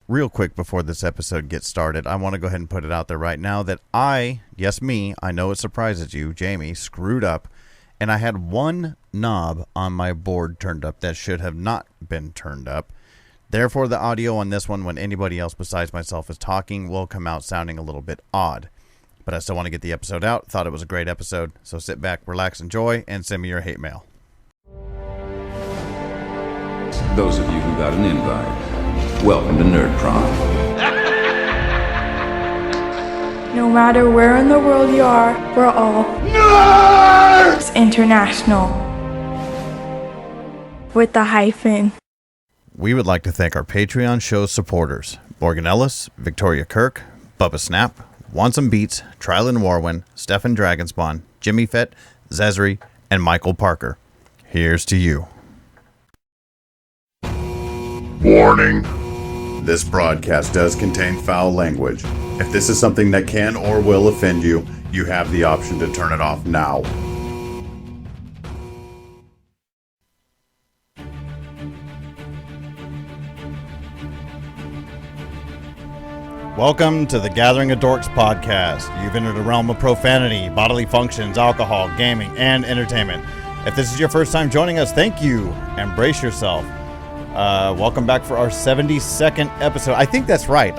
real quick before this episode gets started, I want to go ahead and put it out there right now that I know it surprises you, Jaime, screwed up, and I had one knob on my board turned up that should have not been turned up. Therefore, the audio on this one, when anybody else besides myself is talking, will come out sounding a little bit odd. But I still want to get the episode out. Thought it was a great episode. So sit back, relax, enjoy, and send me your hate mail. Those of you who got an invite, welcome to Nerd Prom. No matter where in the world you are, we're all Nerds International. With the hyphen. We would like to thank our Patreon show supporters, Morgan Ellis, Victoria Kirk, Bubba Snap, Wansumbeats, Trilin Warwin, Stefan Dragonspawn, Jimmy Fett, Zezri, and Michael Parker. Here's to you. Warning. This broadcast does contain foul language. If this is something that can or will offend you, you have the option to turn it off now. Welcome to the Gathering of Dorks podcast. You've entered a realm of profanity, bodily functions, alcohol, gaming, and entertainment. If this is your first time joining us, thank you. Embrace yourself. Welcome back for our 72nd episode. I think that's right.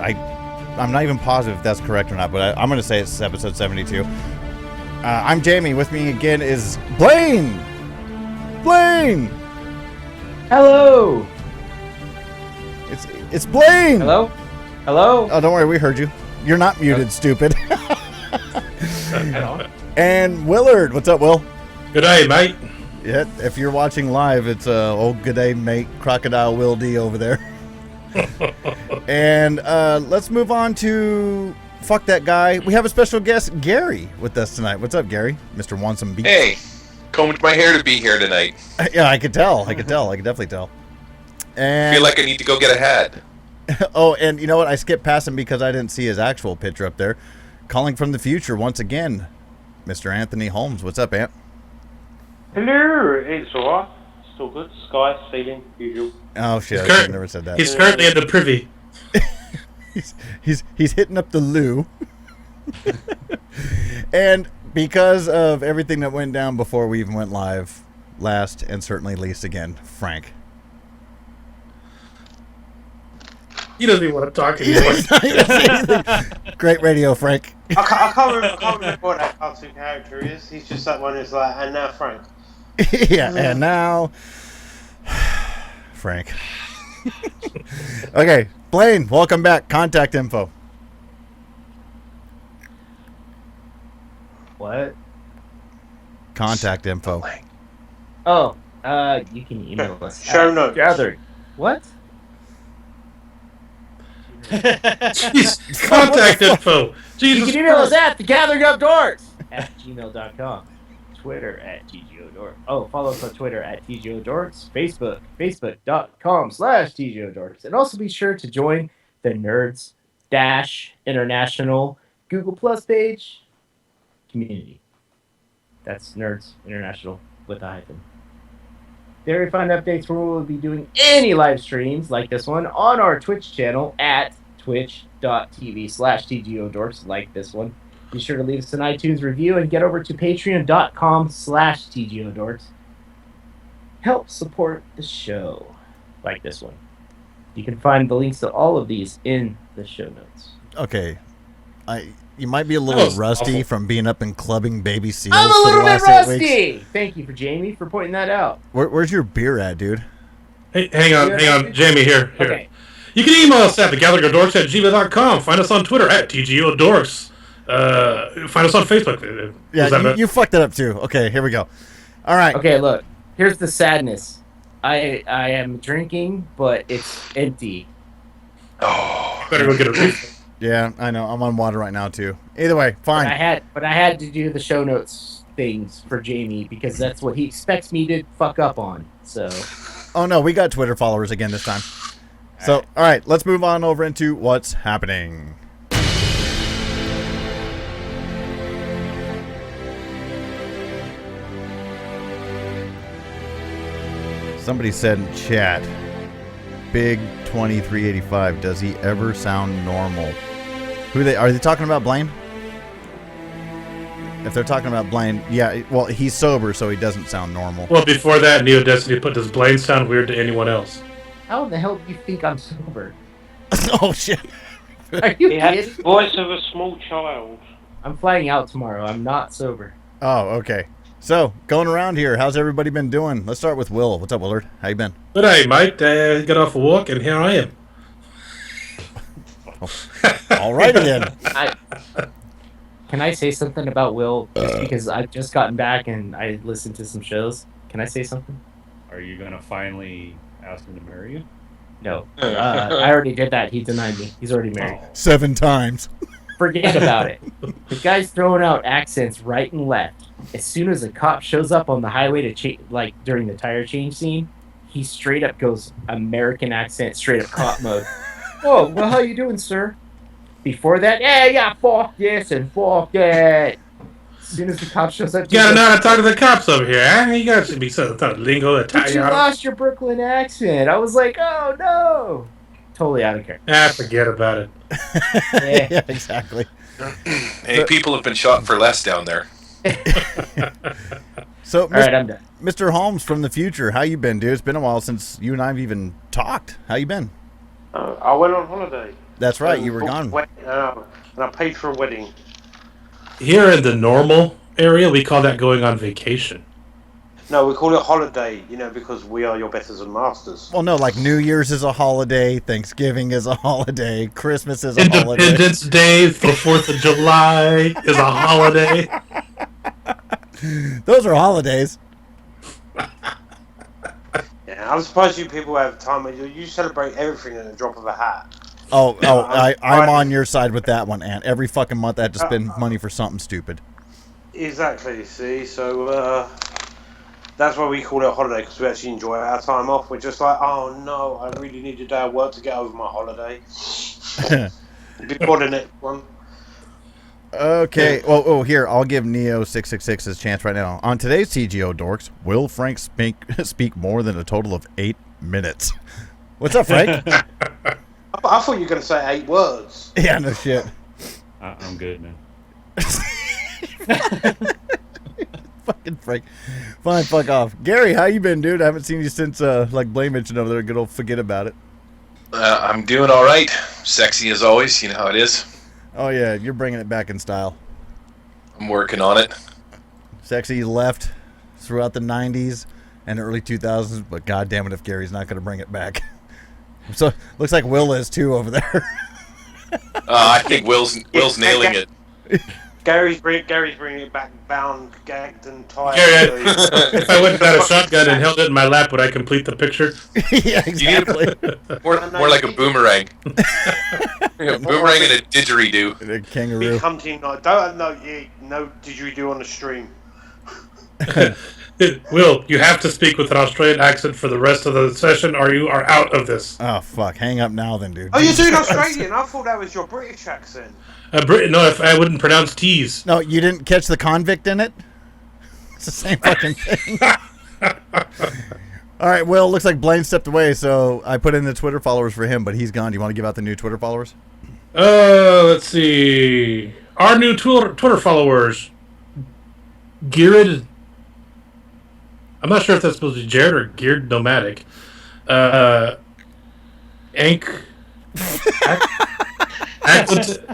I'm not even positive if that's correct or not, but I'm going to say it's episode 72. I'm Jaime. With me again is Blaine. Blaine. Hello. It's Blaine. Hello. Hello? Oh, don't worry, we heard you. You're not muted, stupid. And Willard. What's up, Will? Good day, mate. Yeah, if you're watching live, it's old good day, mate, Crocodile Will D over there. And let's move on to fuck that guy. We have a special guest, Gary, with us tonight. What's up, Gary? Mr. Wansumbeats. Hey, combed my hair to be here tonight. Yeah, I could tell. I could definitely tell. And I feel like I need to go get a hat. Oh, and you know what? I skipped past him because I didn't see his actual picture up there. Calling from the future once again, Mr. Anthony Holmes. What's up, Ant? Hello, it's alright. Still good. Sky, ceiling, usual. Oh shit! I never said that. He's currently in the privy. he's hitting up the loo. And because of everything that went down before we even went live, last and certainly least again, Frank. He doesn't even want to talk anymore. Great radio, Frank. I can't remember what that cartoon character is. He's just that one who's like, and now Frank. Yeah, and now Frank. Okay, Blaine, welcome back. Contact info. What? Contact info. Oh, you can email us. Show notes. Gathering. What? Jeez, contact info. Jesus You can email us Christ. at thegatheringofdorks@gmail.com. Twitter at TGODorks. Oh, follow us on Twitter at TGODorks. Facebook, facebook.com/TGODorks. And also be sure to join the Nerds International Google Plus page community. That's Nerds International with a hyphen. There you find updates where we'll be doing any live streams like this one on our Twitch channel at twitch.tv/TGODorks like this one. Be sure to leave us an iTunes review and get over to patreon.com/TGODorks. Help support the show like this one. You can find the links to all of these in the show notes. Okay. You might be a little rusty awful. from being up and clubbing baby seals I'm a for little the bit last 8 weeks. rusty! Thank you for Jaime for pointing that out. Where's your beer at, dude? Hey, hang on, Jamie, here. Okay. You can email us at thegatheringofdorks@gmail.com. Find us on Twitter at TGODorks. Find us on Facebook. Yeah, you fucked it up too. Okay, here we go. All right. Okay, look. Here's the sadness. I am drinking, but it's empty. Oh, Better go get a refill. Yeah, I know. I'm on water right now too. Either way, fine. But I had to do the show notes things for Jaime because that's what he expects me to fuck up on. So. Oh no, we got Twitter followers again this time. All right, let's move on over into what's happening. Somebody said in chat, Big 2385. Does he ever sound normal? Are they talking about Blaine? If they're talking about Blaine, yeah, well, he's sober, so he doesn't sound normal. Well, before that, Neo Destiny put, does Blaine sound weird to anyone else? How in the hell do you think I'm sober? Oh, shit. Are you He had kidding? the voice of a small child. I'm flying out tomorrow. I'm not sober. Oh, okay. So, going around here, how's everybody been doing? Let's start with Will. What's up, Willard? How you been? But hey, mate, got off a walk, and here I am. All right then. Can I say something about Will? Just because I've just gotten back and I listened to some shows. Can I say something? Are you gonna finally ask him to marry you? No. I already did that. He denied me. He's already married. 7 times. Forget about it. The guy's throwing out accents right and left. As soon as a cop shows up on the highway to during the tire change scene, he straight up goes American accent, straight up cop mode. Oh, well, how you doing, sir? Before that, yeah, fuck this and fuck that. As soon as the cop shows up, You gotta know how to talk to the cops over here, huh? You gotta be some type of lingo to tie but you you out. lost your Brooklyn accent. I was like, oh no. Totally out of character. Forget about it. Yeah, exactly. Hey, people have been shot for less down there. So, All right, I'm done. Mr. Holmes from the future, how you been, dude? It's been a while since you and I have even talked. How you been? I went on holiday. That's right, you were Booked gone. And I paid for a wedding. Here in the normal area, we call that going on vacation. No, we call it holiday, because we are your betters and masters. Well, no, like New Year's is a holiday, Thanksgiving is a holiday, Christmas is a holiday. Independence Day, the 4th of July is a holiday. Those are holidays. Yeah, I'm surprised you people have time. You celebrate everything in the drop of a hat. I'm on your side with that one, Ant. Every fucking month I have to spend money for something stupid. Exactly, see? So, that's why we call it a holiday, because we actually enjoy our time off. We're just like, oh no, I really need a day of work to get over my holiday. Before the next one. Okay. Well, here, I'll give Neo666 his chance right now. On today's TGO Dorks, will Frank speak more than a total of 8 minutes? What's up, Frank? I thought you were going to say 8 words. Yeah, no shit. I'm good, man. Fucking Frank. Fine, fuck off. Gary, how you been, dude? I haven't seen you since, Blaine mentioned over there. Good old forget about it. I'm doing all right. Sexy as always. You know how it is. Oh, yeah, you're bringing it back in style. I'm working on it. Sexy left throughout the 90s and early 2000s, but god damn it if Gary's not going to bring it back. So, looks like Will is, too, over there. I think Will's nailing it. Gary's bringing it back, bound, gagged, and tied. Gary, if I went and got a shotgun and held it in my lap, would I complete the picture? Yeah, exactly. More like a boomerang. A boomerang and a didgeridoo. A kangaroo. Big hunting night. No didgeridoo on the stream. Will, you have to speak with an Australian accent for the rest of the session, or you are out of this. Oh, fuck. Hang up now, then, dude. Oh, you're doing Australian? I thought that was your British accent. No, if I wouldn't pronounce T's. No, you didn't catch the convict in it? It's the same fucking thing. All right, Will, looks like Blaine stepped away, so I put in the Twitter followers for him, but he's gone. Do you want to give out the new Twitter followers? Let's see. Our new Twitter followers. Geared. I'm not sure if that's supposed to be Jared or Geared Nomadic.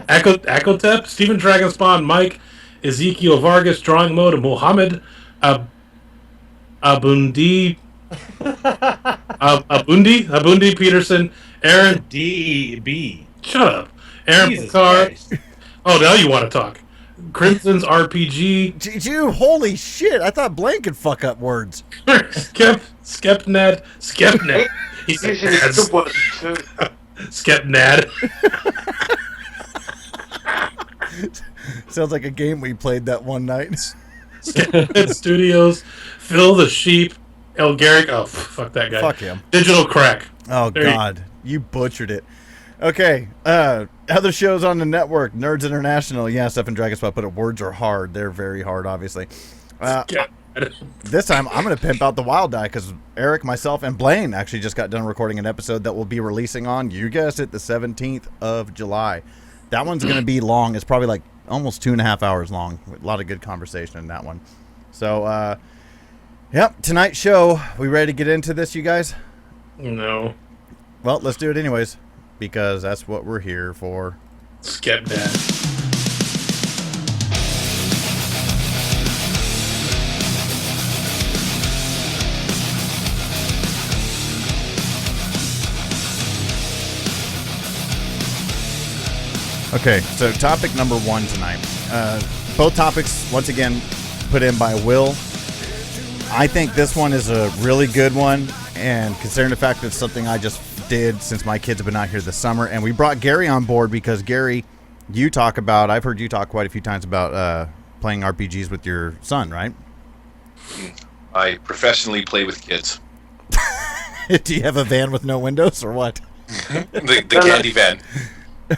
Akotep, Stephen Dragonspawn, Mike, Ezekiel Vargas, Drawing Mode, Mohammed, Abundi Peterson, Aaron D.B. Shut up. Aaron Jesus Picard. Christ. Oh, now you want to talk. Crimson's RPG. Dude, holy shit. I thought Blaine could fuck up words. Skepnad. He said Usually it's the word too. Skepnad. Sounds like a game we played that one night. Skepnad Studios. Phil the Sheep. El Garrick. Oh, fuck that guy. Fuck him. Digital Crack. Oh, There God. You butchered it. Okay. Other shows on the network. Nerds International. Yeah, Steph and Dragonspot put it. Words are hard. They're very hard, obviously. This time, I'm going to pimp out the wild die because Eric, myself, and Blaine actually just got done recording an episode that will be releasing on, you guessed it, the 17th of July. That one's going to be long. It's probably like almost 2.5 hours long. A lot of good conversation in that one. So, yep, tonight's show. We ready to get into this, you guys? No. Well, let's do it anyways because that's what we're here for. Skep Dad. Okay, so topic number 1 tonight. Both topics, once again, put in by Will. I think this one is a really good one, and considering the fact that it's something I just did since my kids have been out here this summer, and we brought Gary on board because, Gary, I've heard you talk quite a few times about playing RPGs with your son, right? I professionally play with kids. Do you have a van with no windows, or what? the candy van.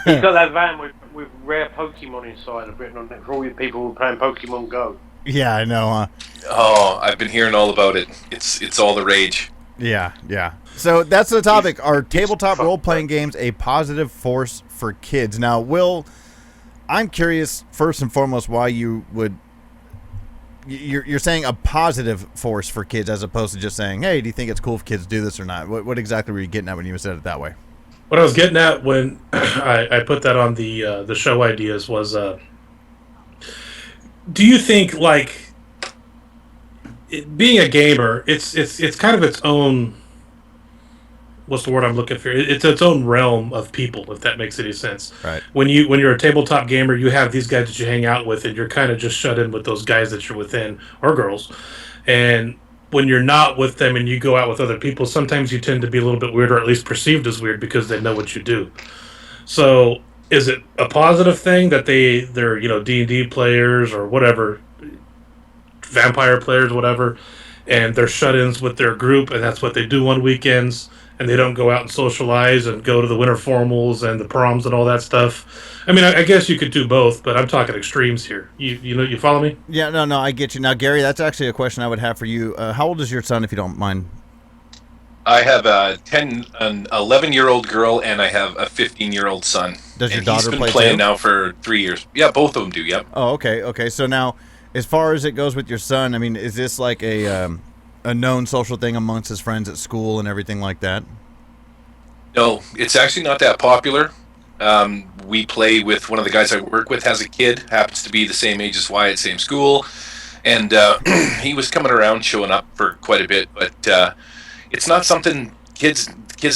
He's got that van with rare Pokemon inside and written on it for all you people who are playing Pokemon Go. Yeah, I know, huh? Oh, I've been hearing all about it. It's all the rage. Yeah. So that's the topic. Are tabletop role-playing games a positive force for kids? Now, Will, I'm curious, first and foremost, why you would... You're saying a positive force for kids as opposed to just saying, hey, do you think it's cool if kids do this or not? What exactly were you getting at when you said it that way? What I was getting at when I put that on the show ideas was, do you think like being a gamer, it's kind of its own, what's the word I'm looking for? It's its own realm of people, if that makes any sense. Right. When you're a tabletop gamer, you have these guys that you hang out with, and you're kind of just shut in with those guys that you're within, or girls, and when you're not with them and you go out with other people, sometimes you tend to be a little bit weird, or at least perceived as weird, because they know what you do. So is it a positive thing that they're D&D players or whatever, vampire players, whatever, and they're shut-ins with their group, and that's what they do on weekends, and they don't go out and socialize and go to the winter formals and the proms and all that stuff? I mean, I guess you could do both, but I'm talking extremes here. You follow me? Yeah, no, I get you. Now, Gary, that's actually a question I would have for you. How old is your son, if you don't mind? I have an 11-year-old girl, and I have a 15-year-old son. Does your daughter play? He's been play playing too? now for 3 years. Yeah, both of them do. Yep. Oh, okay. So now, as far as it goes with your son, I mean, is this like a known social thing amongst his friends at school and everything like that? No, it's actually not that popular. We play with one of the guys I work with, has a kid, happens to be the same age as Wyatt, same school, and he was coming around, showing up for quite a bit, but it's not something kids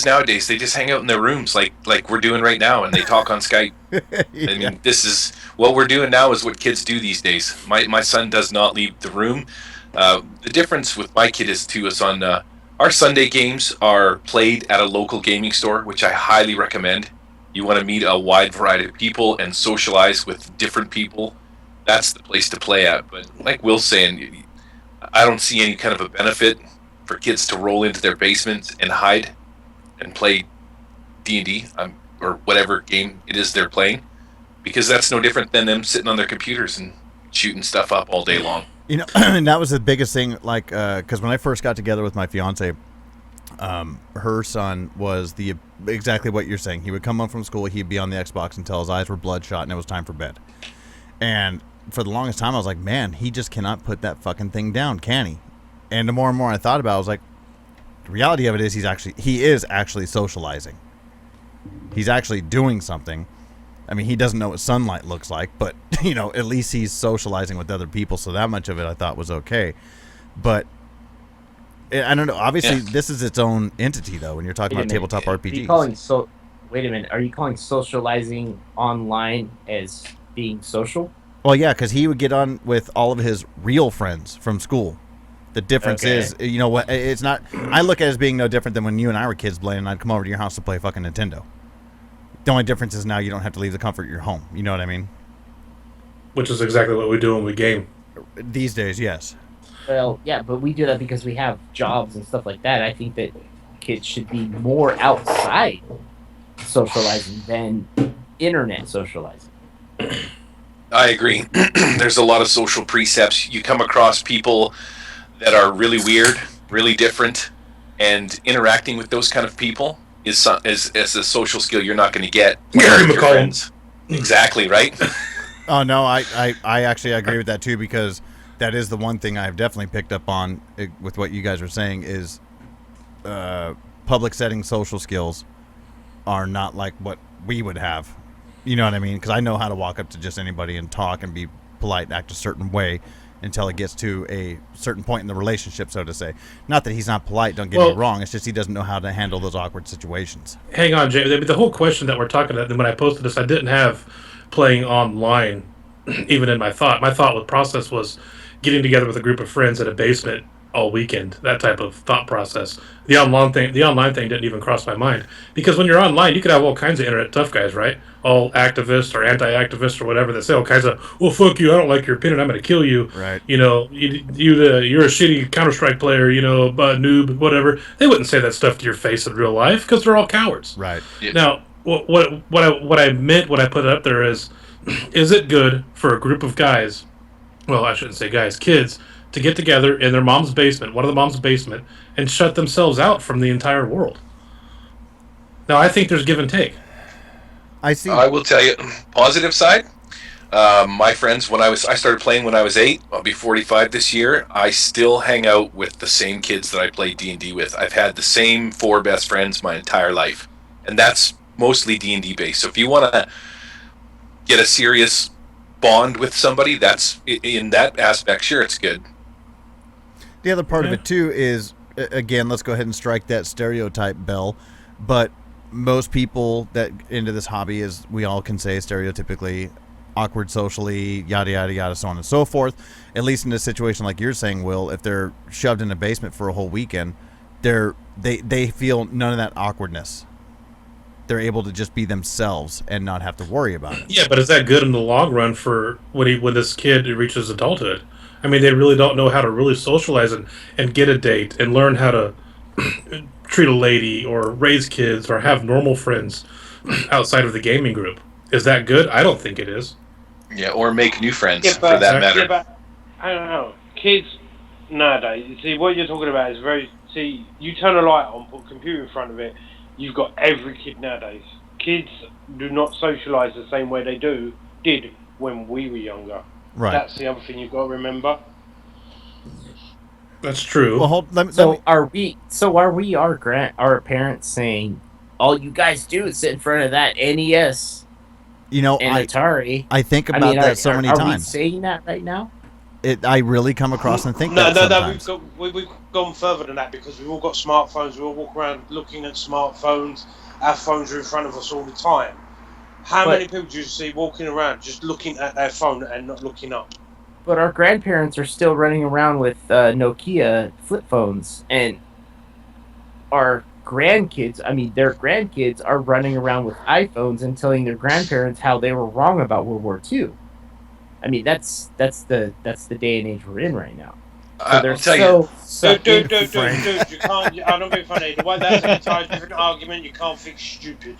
nowadays, they just hang out in their rooms like we're doing right now, and they talk on Skype. Yeah. I mean, this is what we're doing now is what kids do these days. My son does not leave the room. The difference with my kid is on our Sunday games are played at a local gaming store, which I highly recommend. You want to meet a wide variety of people and socialize with different people, that's the place to play at. But like Will's saying, I don't see any kind of a benefit for kids to roll into their basement and hide and play D&D or whatever game it is they're playing, because that's no different than them sitting on their computers and shooting stuff up all day long. And that was the biggest thing, like, because when I first got together with my fiance, her son was exactly what you're saying. He would come home from school, he'd be on the Xbox until his eyes were bloodshot and it was time for bed. And for the longest time, I was like, man, he just cannot put that fucking thing down, can he? And the more and more I thought about it, I was like, the reality of it is he is actually socializing. He's actually doing something. I mean, he doesn't know what sunlight looks like, but, at least he's socializing with other people, so that much of it I thought was okay. But I don't know. Obviously, This is its own entity, though, when you're talking about tabletop RPGs. Wait a minute. Are you calling socializing online as being social? Well, yeah, because he would get on with all of his real friends from school. The difference is, what? It's not. I look at it as being no different than when you and I were kids, Blaine, and I'd come over to your house to play fucking Nintendo. The only difference is now you don't have to leave the comfort of your home. You know what I mean? Which is exactly what we do when we game. These days, yes. Well, yeah, but we do that because we have jobs and stuff like that. I think that kids should be more outside socializing than internet socializing. I agree. There's a lot of social precepts. You come across people that are really weird, really different, and interacting with those kind of people is a social skill you're not going to get Gary with your McCallum. friends. Exactly, right? Oh no, I actually agree with that too, because that is the one thing I've definitely picked up on with what you guys are saying is public setting social skills are not like what we would have. You know what I mean? Because I know how to walk up to just anybody and talk and be polite and act a certain way until it gets to a certain point in the relationship, so to say. Not that he's not polite, don't get me wrong. It's just he doesn't know how to handle those awkward situations. Hang on, James. The whole question that we're talking about, when I posted this, I didn't have playing online even in my thought. My thought process was getting together with a group of friends at a basement all weekend. That type of thought process. The online thing didn't even cross my mind, because when you're online, you could have all kinds of internet tough guys, right? All activists or anti-activists or whatever that say all kinds of, well, fuck you, I don't like your opinion, I'm going to kill you. Right. You know, you're a shitty Counter-Strike player, you know, noob, whatever. They wouldn't say that stuff to your face in real life because they're all cowards. Right. Yeah. Now, what I meant when I put it up there is it good for a group of guys, well, I shouldn't say guys, kids, to get together in their mom's basement, one of the mom's basement, and shut themselves out from the entire world? Now, I think there's give and take. I see. I will tell you, positive side. My friends, I started playing when I was 8. I'll be 45 this year. I still hang out with the same kids that I played D&D with. I've had the same 4 best friends my entire life, and that's mostly D&D based. So if you want to get a serious bond with somebody, that's in that aspect. Sure, it's good. The other part of it too is, again, let's go ahead and strike that stereotype bell. But most people that into this hobby, is we all can say stereotypically awkward socially, yada yada yada, so on and so forth. At least in a situation like you're saying, Will, if they're shoved in a basement for a whole weekend, they feel none of that awkwardness. They're able to just be themselves and not have to worry about it. Yeah, but is that good in the long run for when this kid reaches adulthood? I mean, they really don't know how to really socialize and get a date and learn how to treat a lady or raise kids or have normal friends outside of the gaming group. Is that good? I don't think it is. Yeah, or make new friends, for that matter. Yeah, but I don't know. Kids nowadays, you see, what you're talking about is very... See, you turn a light on, put a computer in front of it, you've got every kid nowadays. Kids do not socialise the same way they did when we were younger. Right. That's the other thing you've got to remember. That's true. Well, Are we our parents saying all you guys do is sit in front of that NES and Atari? I think about that so many times. Are we saying that right now? I really come across and think that sometimes. We've gone further than that, because we've all got smartphones. We all walk around looking at smartphones. Our phones are in front of us all the time. How many people do you see walking around just looking at their phone and not looking up? But our grandparents are still running around with Nokia flip phones, and their grandkids are running around with iPhones and telling their grandparents how they were wrong about World War II. I mean, that's the day and age we're in right now. So I'll tell you. Dude, you can't. I don't be funny. The way that's an entire different argument. You can't fix stupid.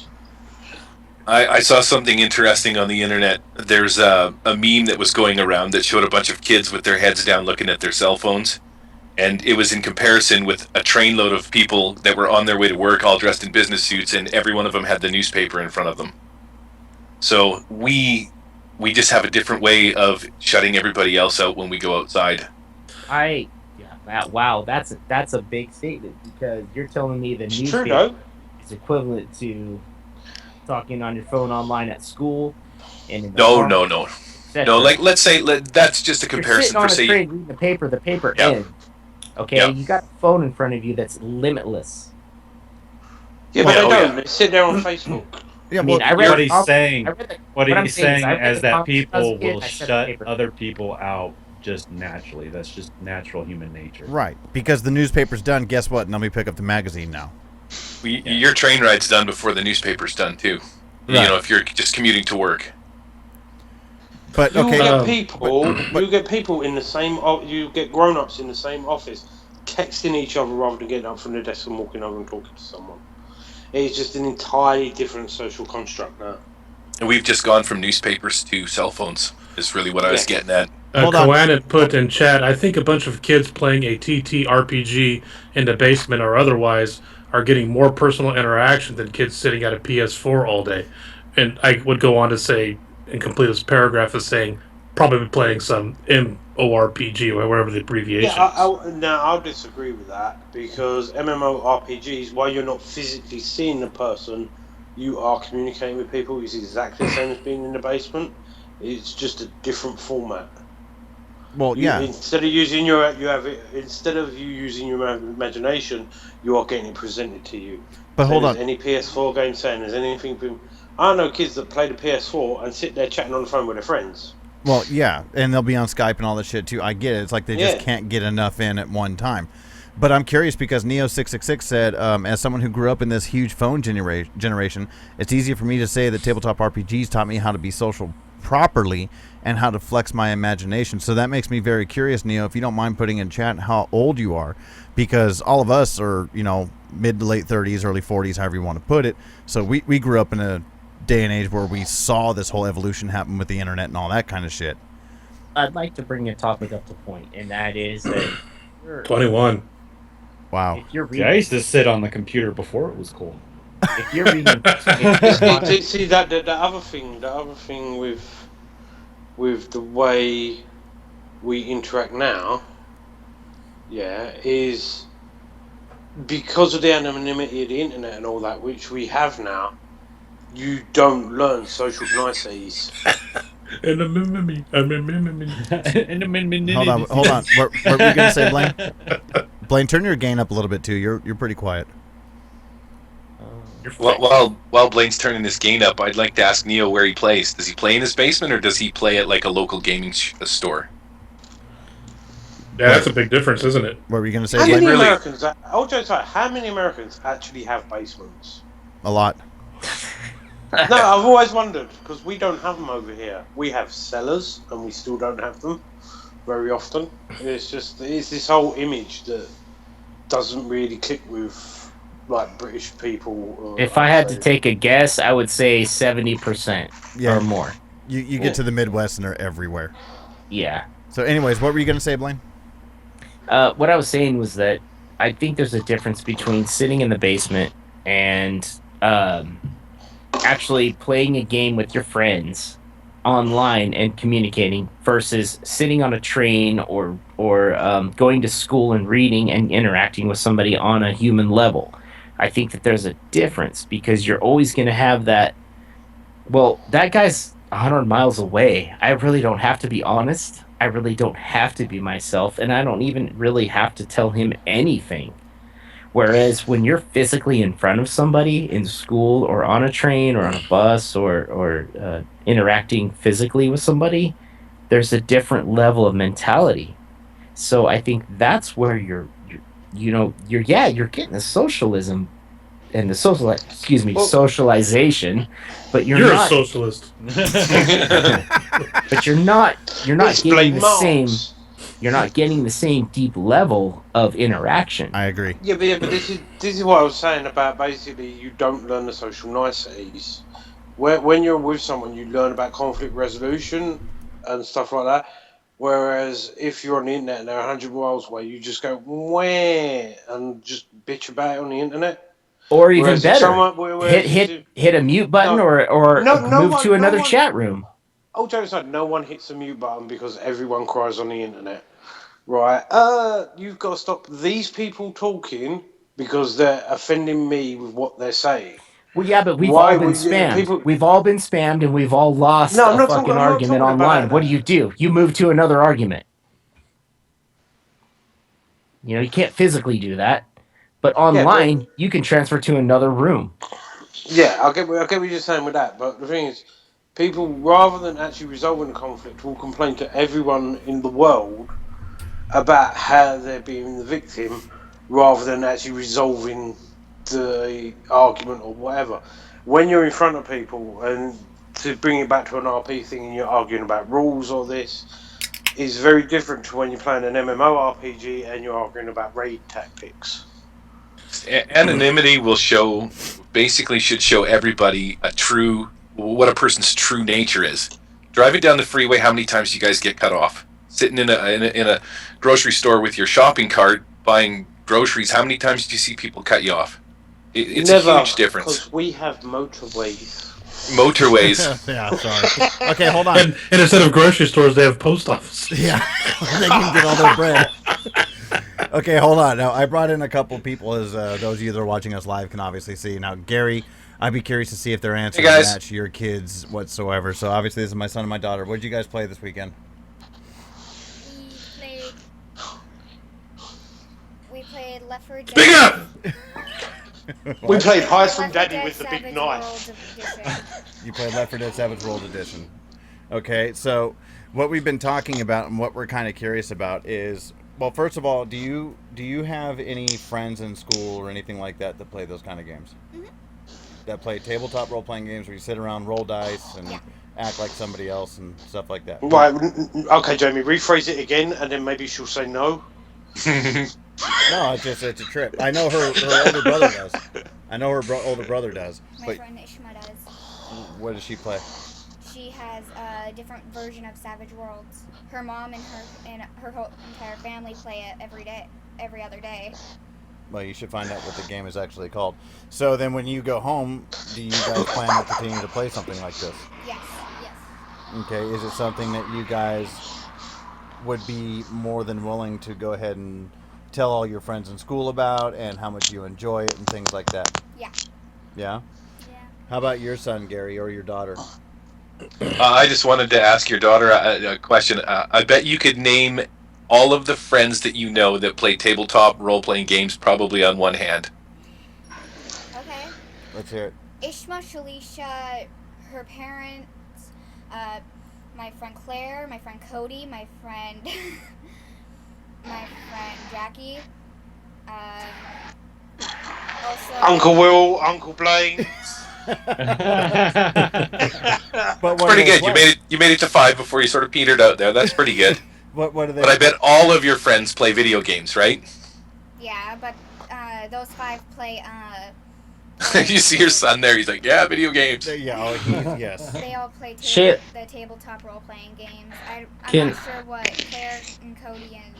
I saw something interesting on the internet. There's a meme that was going around that showed a bunch of kids with their heads down looking at their cell phones. And it was in comparison with a trainload of people that were on their way to work, all dressed in business suits, and every one of them had the newspaper in front of them. So we just have a different way of shutting everybody else out when we go outside. Wow, that's a big statement, because you're telling me the newspaper is equivalent to talking on your phone online at school and in the No. No, like let's say that's just a comparison. You're For sitting on say, a train reading the paper Yep. in. Okay, Yep. You got a phone in front of you that's limitless. Yeah, but they don't. They sit there on Facebook. Yeah, I mean, What he's saying is that that people will I said shut paper. other people out just naturally. That's just natural human nature. Right, because the newspaper's done. Guess what? Let me pick up the magazine now. your train ride's done before the newspaper's done too. Right. You know, if you're just commuting to work. But okay, You get people in the same. You get grown-ups in the same office, texting each other rather than getting up from the desk and walking over and talking to someone. It's just an entirely different social construct now. And we've just gone from newspapers to cell phones, is really what I was getting at. Hold on. Koanon put in chat, I think a bunch of kids playing a TTRPG in the basement or otherwise are getting more personal interaction than kids sitting at a PS4 all day. And I would go on to say, and complete this paragraph as saying, probably playing some MORPG or whatever the Yeah, abbreviation is. now I'll disagree with that because MMORPGs, while you're not physically seeing the person, you are communicating with people. It's exactly the same as being in the basement. It's just a different format. Well, yeah. Instead of you using your imagination, you are getting it presented to you. But hold on. Any PS4 game saying there's anything. I know kids that play the PS4 and sit there chatting on the phone with their friends. Well, yeah, and they'll be on Skype and all this shit too. I get it. It's like they just can't get enough in at one time. But I'm curious because Neo666 said, as someone who grew up in this huge phone generation, it's easier for me to say that tabletop RPGs taught me how to be social properly and how to flex my imagination. So that makes me very curious, Neo, if you don't mind putting in chat how old you are, because all of us are, mid to late 30s, early 40s, however you want to put it. So we grew up in a day and age where we saw this whole evolution happen with the internet and all that kind of shit. I'd like to bring a topic up to point, and that is that 21. Wow. If you're reading, I used to sit on the computer before it was cool. If you're reading, see that the other thing with the way we interact now, is because of the anonymity of the internet and all that, which we have now. You don't learn social niceties. Hold on. What were you going to say, Blaine? Blaine, turn your gain up a little bit too. You're pretty quiet. While Blaine's turning his gain up, I'd like to ask Neo where he plays. Does he play in his basement or does he play at like a local gaming store? Yeah, that's a big difference, isn't it? What were you going to say, How Blaine? many Americans? How many Americans actually have basements? A lot. No, I've always wondered because we don't have them over here. We have cellars, and we still don't have them very often. It's this whole image that doesn't really click with like British people. If I had to take a guess, I would say 70% or more. You get to the Midwest and they're everywhere. Yeah. So, anyways, what were you going to say, Blaine? What I was saying was that I think there's a difference between sitting in the basement and actually playing a game with your friends online and communicating versus sitting on a train or going to school and reading and interacting with somebody on a human level. I think that there's a difference because you're always going to have that, well, that guy's 100 miles away. I really don't have to be honest. I really don't have to be myself, and I don't even really have to tell him anything. Whereas when you're physically in front of somebody in school or on a train or on a bus or interacting physically with somebody, there's a different level of mentality. So I think that's where you're getting the socialism and the socialization, but you're not a socialist. But you're not getting the same. You're not getting the same deep level of interaction. I agree. Yeah, but this is what I was saying about basically you don't learn the social niceties. When you're with someone, you learn about conflict resolution and stuff like that. Whereas if you're on the internet and they're 100 miles away, you just go wah and just bitch about it on the internet. Or even better, hit a mute button or move to another chat room. Oh, Joe said no one hits the mute button because everyone cries on the internet. Right, you've got to stop these people talking because they're offending me with what they're saying. Well, yeah, but we've all been spammed. We've all been spammed and we've all lost a fucking argument online. What do? You move to another argument. You can't physically do that. But online, you can transfer to another room. Yeah, I get what you're saying with that. But the thing is, people, rather than actually resolving the conflict, will complain to everyone in the world about how they're being the victim rather than actually resolving the argument or whatever. When you're in front of people, and to bring it back to an RP thing and you're arguing about rules or this, is very different to when you're playing an MMORPG and you're arguing about raid tactics. Anonymity should show everybody what a person's true nature is. Driving down the freeway, how many times do you guys get cut off? sitting in a grocery store with your shopping cart buying groceries, how many times do you see people cut you off? It's Never, a huge difference. because we have motorways. Motorways. Yeah, sorry. Okay, hold on. And instead of grocery stores, they have post office. Yeah, they can get all their bread. Okay, hold on. Now, I brought in a couple people, as those of you that are watching us live can obviously see. Now, Gary, I'd be curious to see if their answers match your kids whatsoever. So, obviously, this is my son and my daughter. What did you guys play this weekend? We played Left 4 Dead. Speak up! We played Heist from Left 4 Daddy Dead with the big Savage knife. World Edition. You played Left 4 Dead Savage World Edition. Okay, so what we've been talking about and what we're kind of curious about is, well, first of all, do you have any friends in school or anything like that play those kind of games? Mm-hmm. That play tabletop role-playing games where you sit around, roll dice, and act like somebody else and stuff like that? Right, okay, Jamie, rephrase it again, and then maybe she'll say no. No, it's a trip. I know her older brother does. I know her older brother does. My friend Ishma does. What does she play? She has a different version of Savage Worlds. Her mom and her whole entire family play it every other day. Well, you should find out what the game is actually called. So then when you go home, do you guys plan on continuing to play something like this? Yes. Okay, is it something that you guys would be more than willing to go ahead and tell all your friends in school about, and how much you enjoy it and things like that? Yeah. Yeah? Yeah. How about your son, Gary, or your daughter? I just wanted to ask your daughter a question. I bet you could name all of the friends that you know that play tabletop role-playing games probably on one hand. Okay. Let's hear it. Ishma, Shalisha, her parents, my friend Claire, my friend Cody, my friend Jackie, also Uncle Will, Uncle Blaine. But Pretty good. You made it to 5 before you sort of petered out there. That's pretty good. What are they? But I bet all of your friends play video games, right? Yeah, but those 5 play. You see your son there. He's like, yeah, video games. Yeah, yes. They all play Shit. the tabletop role-playing games. I'm Can- not sure what Claire and Cody and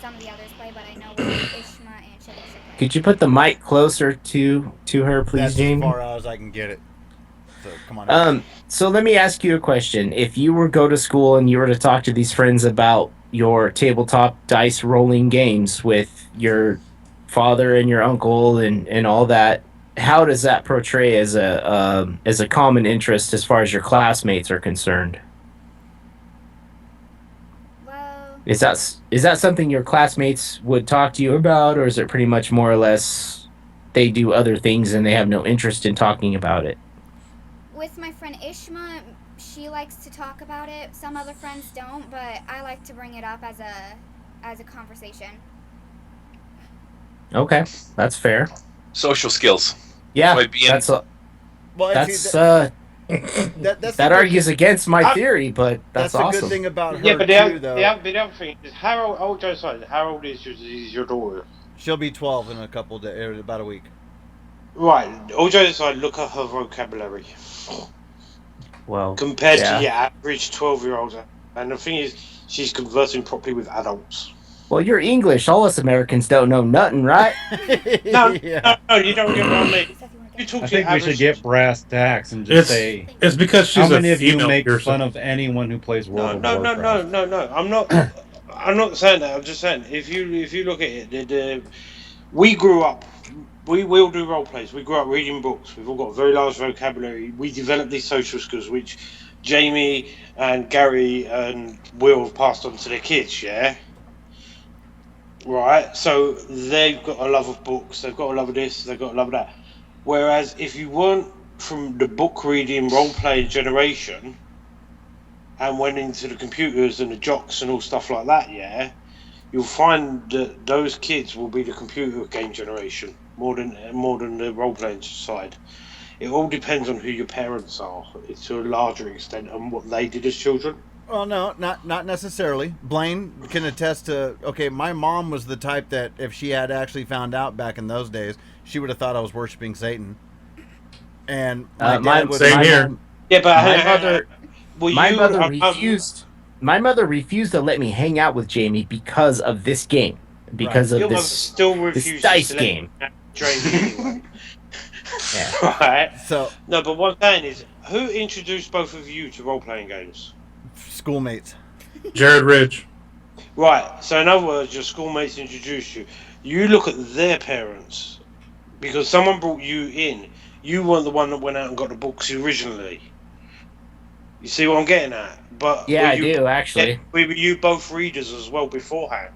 some of the others play, but I know what Ishma and Shalisha play. Could you put the mic closer to her, please, That's Jamie? as far out as I can get it. So come on. So let me ask you a question. If you were to go to school and you were to talk to these friends about your tabletop dice rolling games with your father and your uncle and all that, how does that portray as a common interest as far as your classmates are concerned? Well, Is that something your classmates would talk to you about, or is it pretty much more or less they do other things and they have no interest in talking about it? with my friend Ishma, she likes to talk about it. Some other friends don't, but I like to bring it up as a conversation. Okay, that's fair. Social skills. Yeah, Might be in- that's That that argues against my theory, but that's the awesome. good thing about her Yeah, but too, though. the other thing is, how old is your daughter? She'll be 12 in about a week. Right, all jokes aside, look at her vocabulary. Well, Compared yeah. to your average 12-year-old. And the thing is, she's conversing properly with adults. Well, you're English. All us Americans don't know nothing, right? No, Yeah. no, you don't get what I mean. You talk I to your think we average... should get brass tacks and just say, It's because she's how many a of you female make person. fun of anyone who plays World of Warcraft? No. I'm not saying that. I'm just saying if you look at it, we grew up. We all do role plays. We grew up reading books. We've all got a very large vocabulary. We developed these social skills, which Jaime and Gary and Will have passed on to their kids. Yeah. Right. So they've got a love of books. They've got a love of this. They've got a love of that. Whereas if you weren't from the book reading role playing generation and went into the computers and the jocks and all stuff like that, yeah, you'll find that those kids will be the computer game generation more than the role playing side. It all depends on who your parents are, to a larger extent, and what they did as children. Well, no, not necessarily. Blaine can attest to. Okay, my mom was the type that if she had actually found out back in those days, she would have thought I was worshiping Satan. And my dad would. Same here. Yeah, but My mother refused. my mother refused to let me hang out with Jamie because of this game, because Your of mother this still refuses dice to let game. Jamie anyway. Yeah. Right. So No, but what I'm saying is, who introduced both of you to role-playing games? schoolmates. Jared Ridge. Right. So in other words, your schoolmates introduced you. You look at their parents because someone brought you in. You weren't the one that went out and got the books originally. You see what I'm getting at? But Yeah, were I you, do, actually. Were you both readers as well beforehand?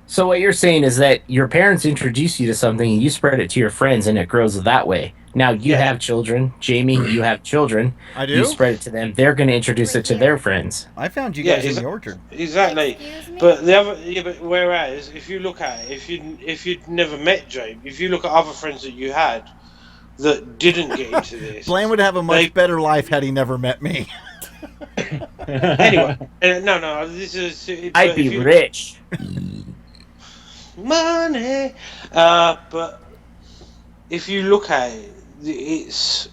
So what you're saying is that your parents introduce you to something and you spread it to your friends and it grows that way. Now you Yeah. have children, Jamie, you have children. I do? You spread it to them. They're going to introduce it to their friends. I found you Yeah, guys in the orchard. Exactly. Excuse me? But the other, but whereas if you look at it, if you'd never met James, if you look at other friends that you had that didn't get into this, Blaine would have a much better life had he never met me. Anyway, no, this is. I'd be rich. Money. But if you look at it, it's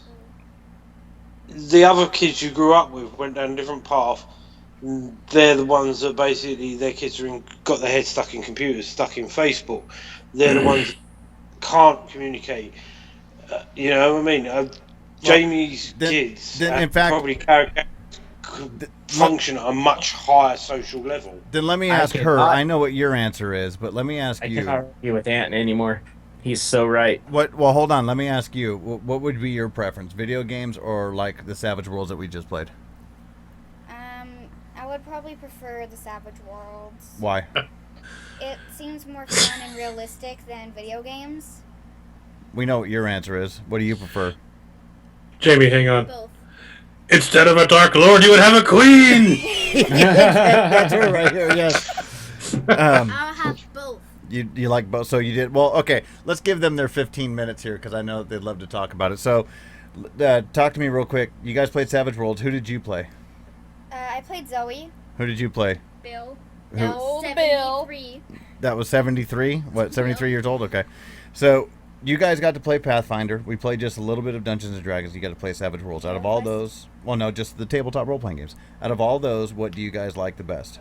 the other kids you grew up with went down a different path. They're the ones that basically their kids got their head stuck in computers, stuck in Facebook. They're the ones that can't communicate. You know what I mean? Jamie's kids in fact, probably function at a much higher social level. Then let me ask her. I know what your answer is, but let me ask you. I can't argue with Ant anymore. He's so right. What? Well, hold on. Let me ask you. What would be your preference? Video games or like the Savage Worlds that we just played? I would probably prefer the Savage Worlds. Why? It seems more fun and realistic than video games. We know what your answer is. What do you prefer? Jamie, hang on. Both. Instead of a Dark Lord, you would have a queen! That's her right here, yes. I'll have both. You like both? So you did. Well, okay. Let's give them their 15 minutes here because I know they'd love to talk about it. So talk to me real quick. You guys played Savage Worlds. Who did you play? I played Zoe. Who did you play? Bill. Who? No, Bill. 73. That was 73? What, 73 years old? Okay. So you guys got to play Pathfinder. We played just a little bit of Dungeons & Dragons. You got to play Savage Worlds. Out of all those, well, no, just the tabletop role-playing games. Out of all those, what do you guys like the best?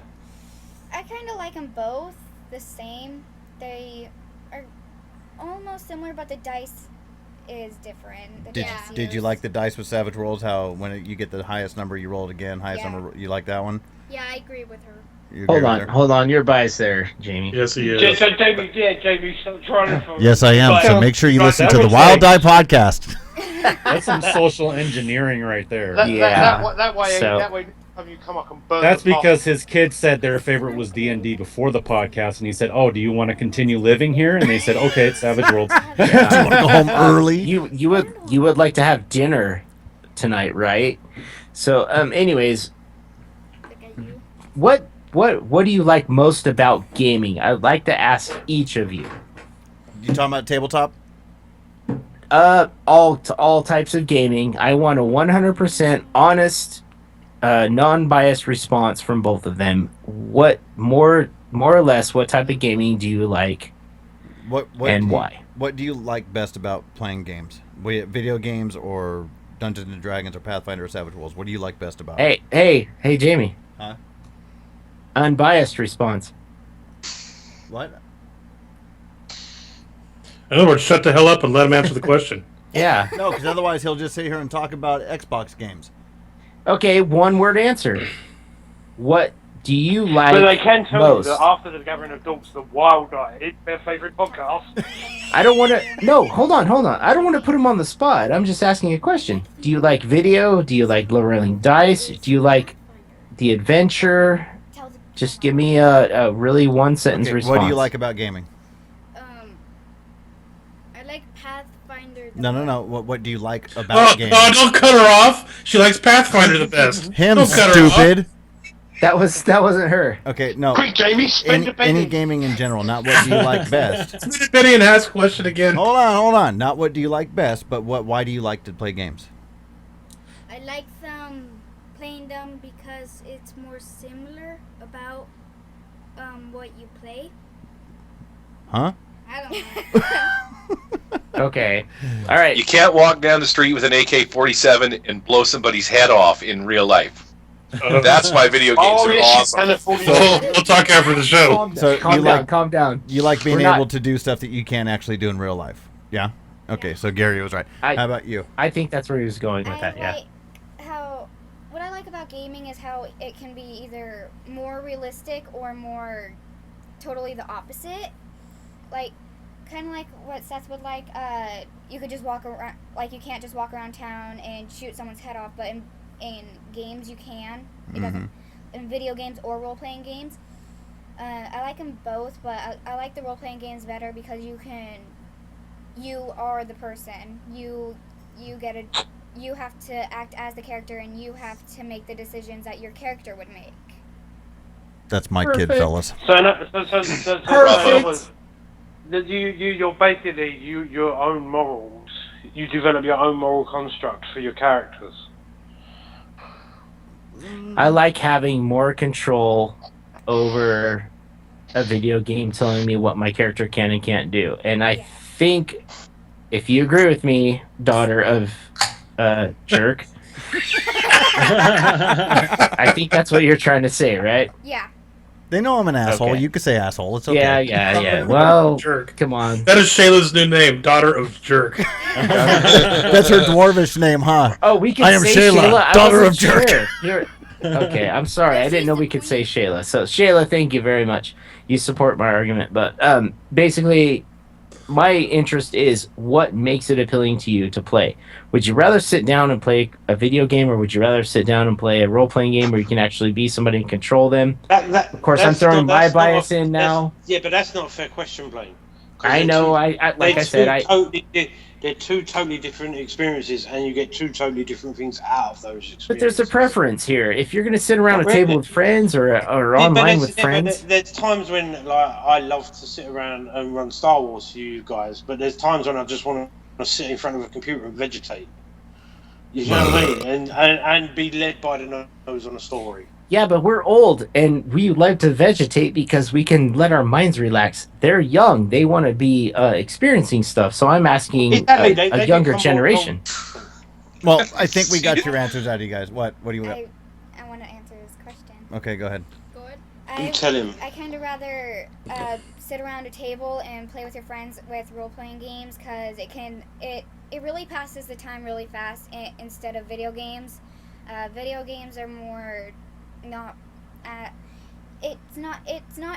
I kind of like them both the same. They are almost similar, but the dice is different. Did you like the dice with Savage Worlds? How when you get the highest number, you roll it again. Highest number, you like that one? Yeah, I agree with her. Hold on. You're biased there, Jamie. Yes, he is. Jamie, stop trying to. Yes, I am. So make sure you listen to the Wild Die podcast. That's some social engineering right there. That way, you come up and burn. That's because his kids said their favorite was D&D before the podcast, and he said, "Oh, do you want to continue living here?" And they said, "Okay, it's Savage Worlds." Do you want to go home early? You would like to have dinner tonight, right? So, anyways, what do you like most about gaming? I'd like to ask each of you. You talking about tabletop? All types of gaming. I want a 100% honest, non-biased response from both of them. What more or less? What type of gaming do you like? Why? What do you like best about playing games? Video games or Dungeons and Dragons or Pathfinder or Savage Worlds? What do you like best about it? Hey, Jamie. Huh? Unbiased response. What? In other words, shut the hell up and let him answer the question. Yeah. No, because otherwise he'll just sit here and talk about Xbox games. Okay, one word answer. What do you like most? But they can tell you that after the Gathering of Dogs, the Wild Die is their favourite podcast. I don't want to. No, hold on. I don't want to put him on the spot. I'm just asking a question. Do you like video? Do you like rolling dice? Do you like the adventure? Just give me a really one-sentence response. What do you like about gaming? I like Pathfinder. No. What do you like about gaming? Oh, don't cut her off. She likes Pathfinder the best. Him, don't cut stupid. Her off. That wasn't her. Okay, no. Quick, Jamie, any gaming in general, not what do you like best. Spin Benny and ask question again. Hold on. Not what do you like best, but why do you like to play games? I like playing them because it's more similar about what you play. Huh? I don't know. Okay. All right. You can't walk down the street with an AK-47 and blow somebody's head off in real life. That's why video games are awesome. We'll talk after the show. So Calm down. You like being We're not- able to do stuff that you can't actually do in real life. Yeah. Okay. So Gary was right. How about you? I think that's where he was going with I that. Yeah. like how what I like about gaming is how it can be either more realistic or more totally the opposite. Like kind of like what Seth would like. You could just walk around, like you can't just walk around town and shoot someone's head off, but in games you can. It doesn't in video games or role playing games. I like them both, but I like the role playing games better because you are the person. You have to act as the character, and you have to make the decisions that your character would make. That's my kid, fellas. You're basically your own morals. You develop your own moral construct for your characters. I like having more control over a video game telling me what my character can and can't do. And I think, if you agree with me, daughter of jerk, I think that's what you're trying to say, right? Yeah. They know I'm an asshole. Okay. You could say asshole. It's okay. Yeah. Well, Jerk. come on. That is Shayla's new name, daughter of jerk. That's her dwarvish name, huh? Oh, we can I am say Shayla, I daughter wasn't of jerk. sure. Okay, I'm sorry. I didn't know we could say Shayla. So, Shayla, thank you very much. You support my argument. But basically, my interest is what makes it appealing to you to play. Would you rather sit down and play a video game, or would you rather sit down and play a role-playing game where you can actually be somebody and control them? Of course, I'm throwing my bias in now. Yeah, but that's not a fair question, Blaine. I know. They're two totally different experiences, and you get two totally different things out of those experiences. But there's a preference here. If you're going to sit around a table with friends or online with friends. There's times when I love to sit around and run Star Wars for you guys, but there's times when I just want to sit in front of a computer and vegetate. You know what I mean? And be led by the nose on a story. Yeah, but we're old, and we like to vegetate because we can let our minds relax. They're young. They want to be experiencing stuff. So I'm asking a younger generation. Well, I think we got your answers out of you guys. What do you got? I want to answer this question. Okay, go ahead. You tell him. I kind of rather sit around a table and play with your friends with role-playing games because it really passes the time really fast instead of video games. Video games are more it's not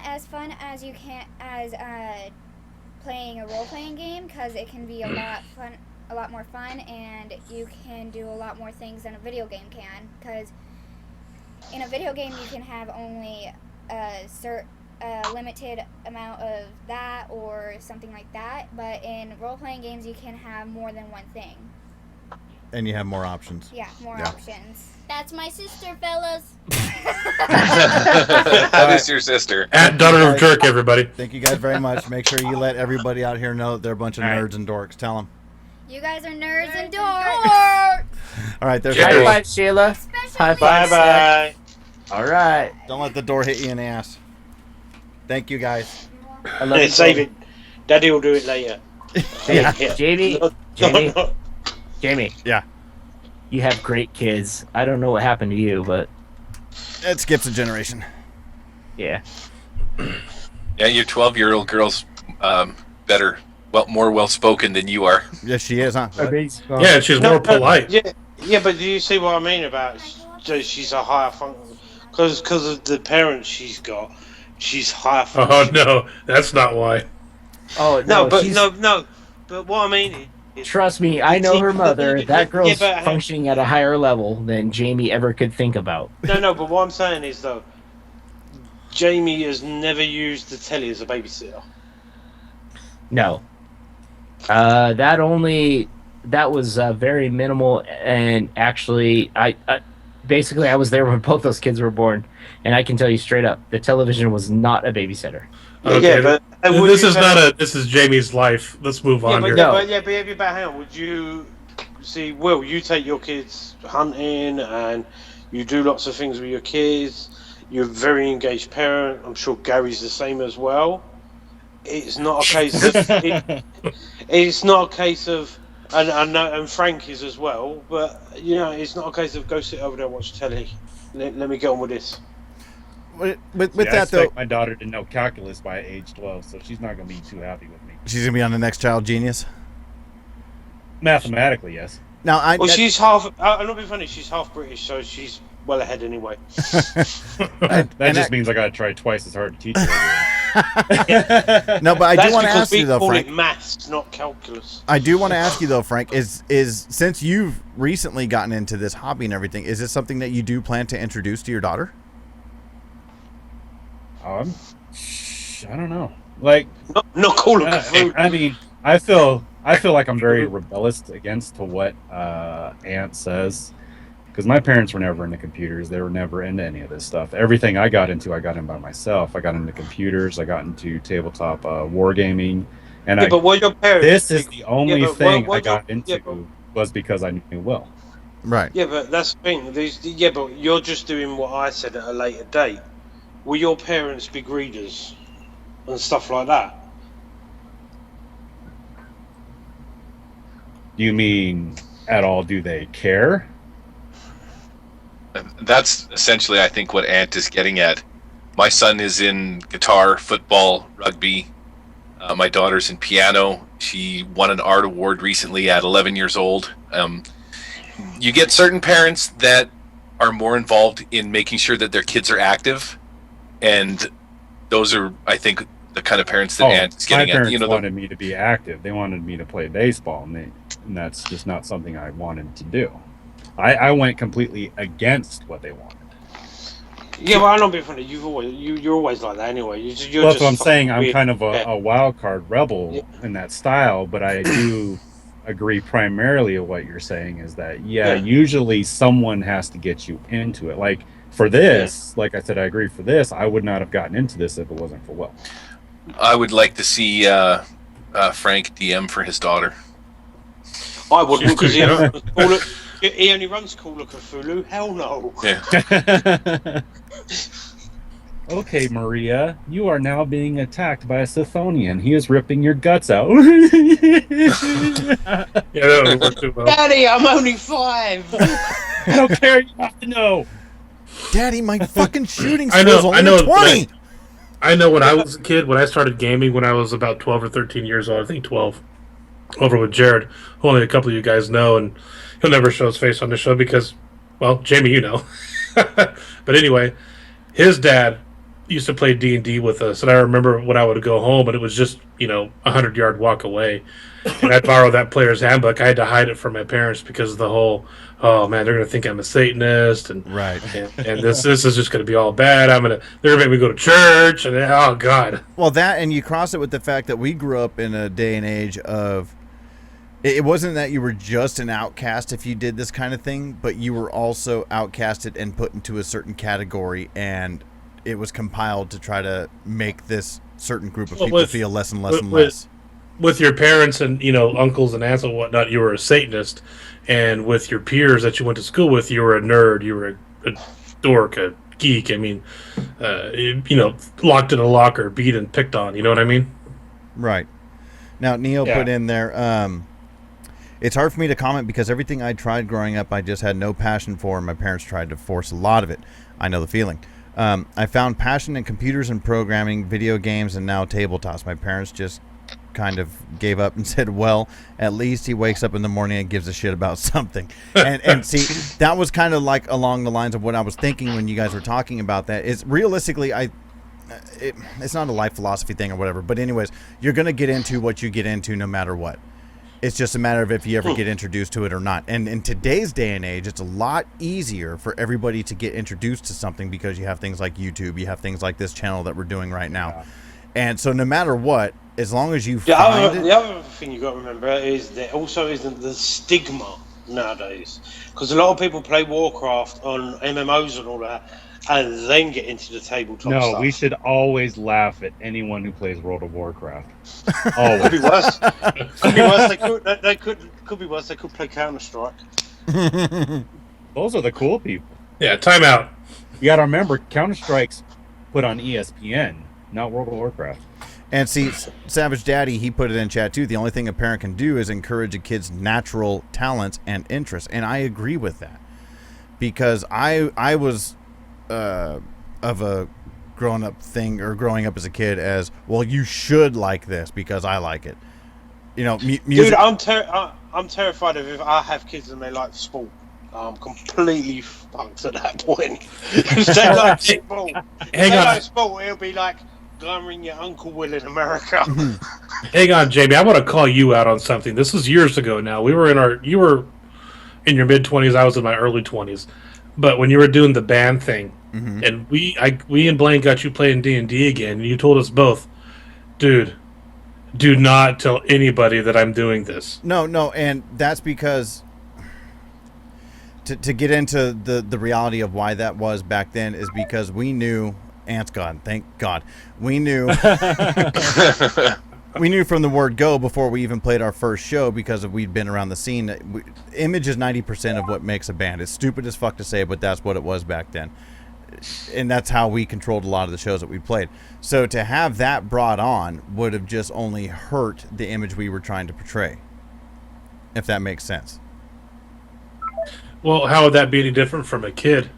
as fun as playing a role-playing game because it can be a lot more fun, and you can do a lot more things than a video game can, because in a video game you can have only a limited amount of that or something like that, but in role-playing games you can have more than one thing. And you have more options. Yeah, more options. That's my sister, fellas. That is your sister. At daughter of jerk, everybody. Thank you guys very much. Make sure you let everybody out here know that they're a bunch of nerds and dorks. Tell them. You guys are nerds and dorks. All right, there's High five, Sheila. High five. Bye-bye. All right. Don't let the door hit you in the ass. Thank you, guys. I love you. Save it. Daddy will do it later. Yeah. Jamie. Yeah. You have great kids. I don't know what happened to you, but it skips a generation. Yeah. Yeah, your 12-year-old girl's better, more well-spoken than you are. Yes, she is, huh? Yeah, she's more polite. Yeah, but do you see what I mean about she's a higher function? Because of the parents she's got, she's higher function. Oh, no, that's not why. Oh, no, but what I mean... Trust me, I know her mother. That girl's functioning at a higher level than Jamie ever could think about. No, but what I'm saying is, though, Jamie has never used the telly as a babysitter. No. That was very minimal, and actually, I was there when both those kids were born, and I can tell you straight up, the television was not a babysitter. Okay, yeah, but this is Jamie's life. Let's move on here. But hang on. Would you see? Will you take your kids hunting and you do lots of things with your kids? You're a very engaged parent. I'm sure Gary's the same as well. It's not a case of. It's not a case of and Frank is as well. But it's not a case of go sit over there and watch telly. Let me get on with this. With I that though, expect my daughter to know calculus by age 12, so she's not going to be too happy with me. she's gonna be on the next Child Genius. Mathematically, yes. Now, she's half. I'm not being funny. She's half British, so she's well ahead anyway. That just means I got to try twice as hard to teach her. No, but I do want to ask you though, call Frank. it maths, not calculus. I do want to ask you though, Frank. Is since you've recently gotten into this hobby and everything, is this something that you do plan to introduce to your daughter? I don't know. Like, not Call of Cthulhu. I mean, I feel like I'm very rebellious against to what Aunt says, because my parents were never into computers. They were never into any of this stuff. Everything I got in by myself. I got into computers. I got into tabletop wargaming. And but what your parents? This is the only thing I got into was because I knew Will. Right. Yeah, but that's the thing. But you're just doing what I said at a later date. Will your parents be greeders and stuff like that? Do you mean at all? Do they care? That's essentially, I think, what Ant is getting at. My son is in guitar, football, rugby. My daughter's in piano. She won an art award recently at 11 years old. You get certain parents that are more involved in making sure that their kids are active, and those are, I think, the kind of parents that Ant is getting at. My parents wanted me to be active. They wanted me to play baseball, and that's just not something I wanted to do. I went completely against what they wanted. Yeah, well, I'm not being funny. You're always like that anyway. That's what I'm saying. I'm kind of a wild card rebel in that style, but I do agree primarily with what you're saying is that, usually someone has to get you into it. Like, for this, like I said, I agree for this. I would not have gotten into this if it wasn't for Will. I would like to see Frank DM for his daughter. I wouldn't, because he only runs Call of Cthulhu. Hell no. Yeah. Okay, Maria, you are now being attacked by a Sithonian. He is ripping your guts out. Daddy, I'm only 5. I don't care. You have to know. Daddy, my fucking shooting skills only 20. I know when I was a kid, when I started gaming when I was about 12 or 13 years old, I think 12, over with Jared, who only a couple of you guys know, and he'll never show his face on the show because, well, Jaime, you know. But anyway, his dad used to play D&D with us, and I remember when I would go home, and it was just, 100-yard walk away, and I'd borrow that player's handbook. I had to hide it from my parents because of the whole, oh man, they're gonna think I'm a Satanist, and right, and this is just gonna be all bad. They're gonna make me go to church, and oh god. Well, that, and you cross it with the fact that we grew up in a day and age of, it wasn't that you were just an outcast if you did this kind of thing, but you were also outcasted and put into a certain category, and it was compiled to try to make this certain group of people feel less and less and less. With your parents and uncles and aunts and whatnot, you were a Satanist, and with your peers that you went to school with, you were a nerd, you were a dork, a geek. I mean, locked in a locker, beat and picked on. You know what I mean? Right. Now, Neil put in there. It's hard for me to comment because everything I tried growing up, I just had no passion for, and my parents tried to force a lot of it. I know the feeling. I found passion in computers and programming, video games, and now tabletops. My parents just kind of gave up and said, well, at least he wakes up in the morning and gives a shit about something. And see, that was kind of like along the lines of what I was thinking when you guys were talking about that. Is realistically, it's not a life philosophy thing or whatever, but anyways, you're going to get into what you get into no matter what. It's just a matter of if you ever get introduced to it or not. And in today's day and age, it's a lot easier for everybody to get introduced to something because you have things like YouTube, you have things like this channel that we're doing right now. Yeah. And so no matter what, as long as you find it... The other thing you got to remember is there also isn't the stigma nowadays. Because a lot of people play Warcraft on MMOs and all that, and then get into the tabletop stuff. No, we should always laugh at anyone who plays World of Warcraft. Always. Could be worse. Could be worse. Could be worse. They could play Counter-Strike. Those are the cool people. Yeah, timeout. You got to remember, Counter-Strike's put on ESPN, not World of Warcraft. And see, Savage Daddy, he put it in chat too. The only thing a parent can do is encourage a kid's natural talents and interests. And I agree with that. Because I was of a growing up as a kid as, well, you should like this because I like it. You know, music. Dude, I'm terrified of if I have kids and they like sport. I'm completely fucked at that point. If they like sport, it'll be like glamoring your Uncle Will in America. Hang on, Jamie. I want to call you out on something. This is years ago now. You were in your mid-20s. I was in my early 20s. But when you were doing the band thing, and we and Blaine got you playing D&D again, and you told us both, dude, do not tell anybody that I'm doing this. No, and that's because to get into the reality of why that was back then is because we knew, Ant's gone, thank God. We knew we knew from the word go before we even played our first show, because we'd been around the scene. Image is 90% of what makes a band. It's stupid as fuck to say, but that's what it was back then. And that's how we controlled a lot of the shows that we played. So to have that brought on would have just only hurt the image we were trying to portray, if that makes sense. Well, how would that be any different from a kid?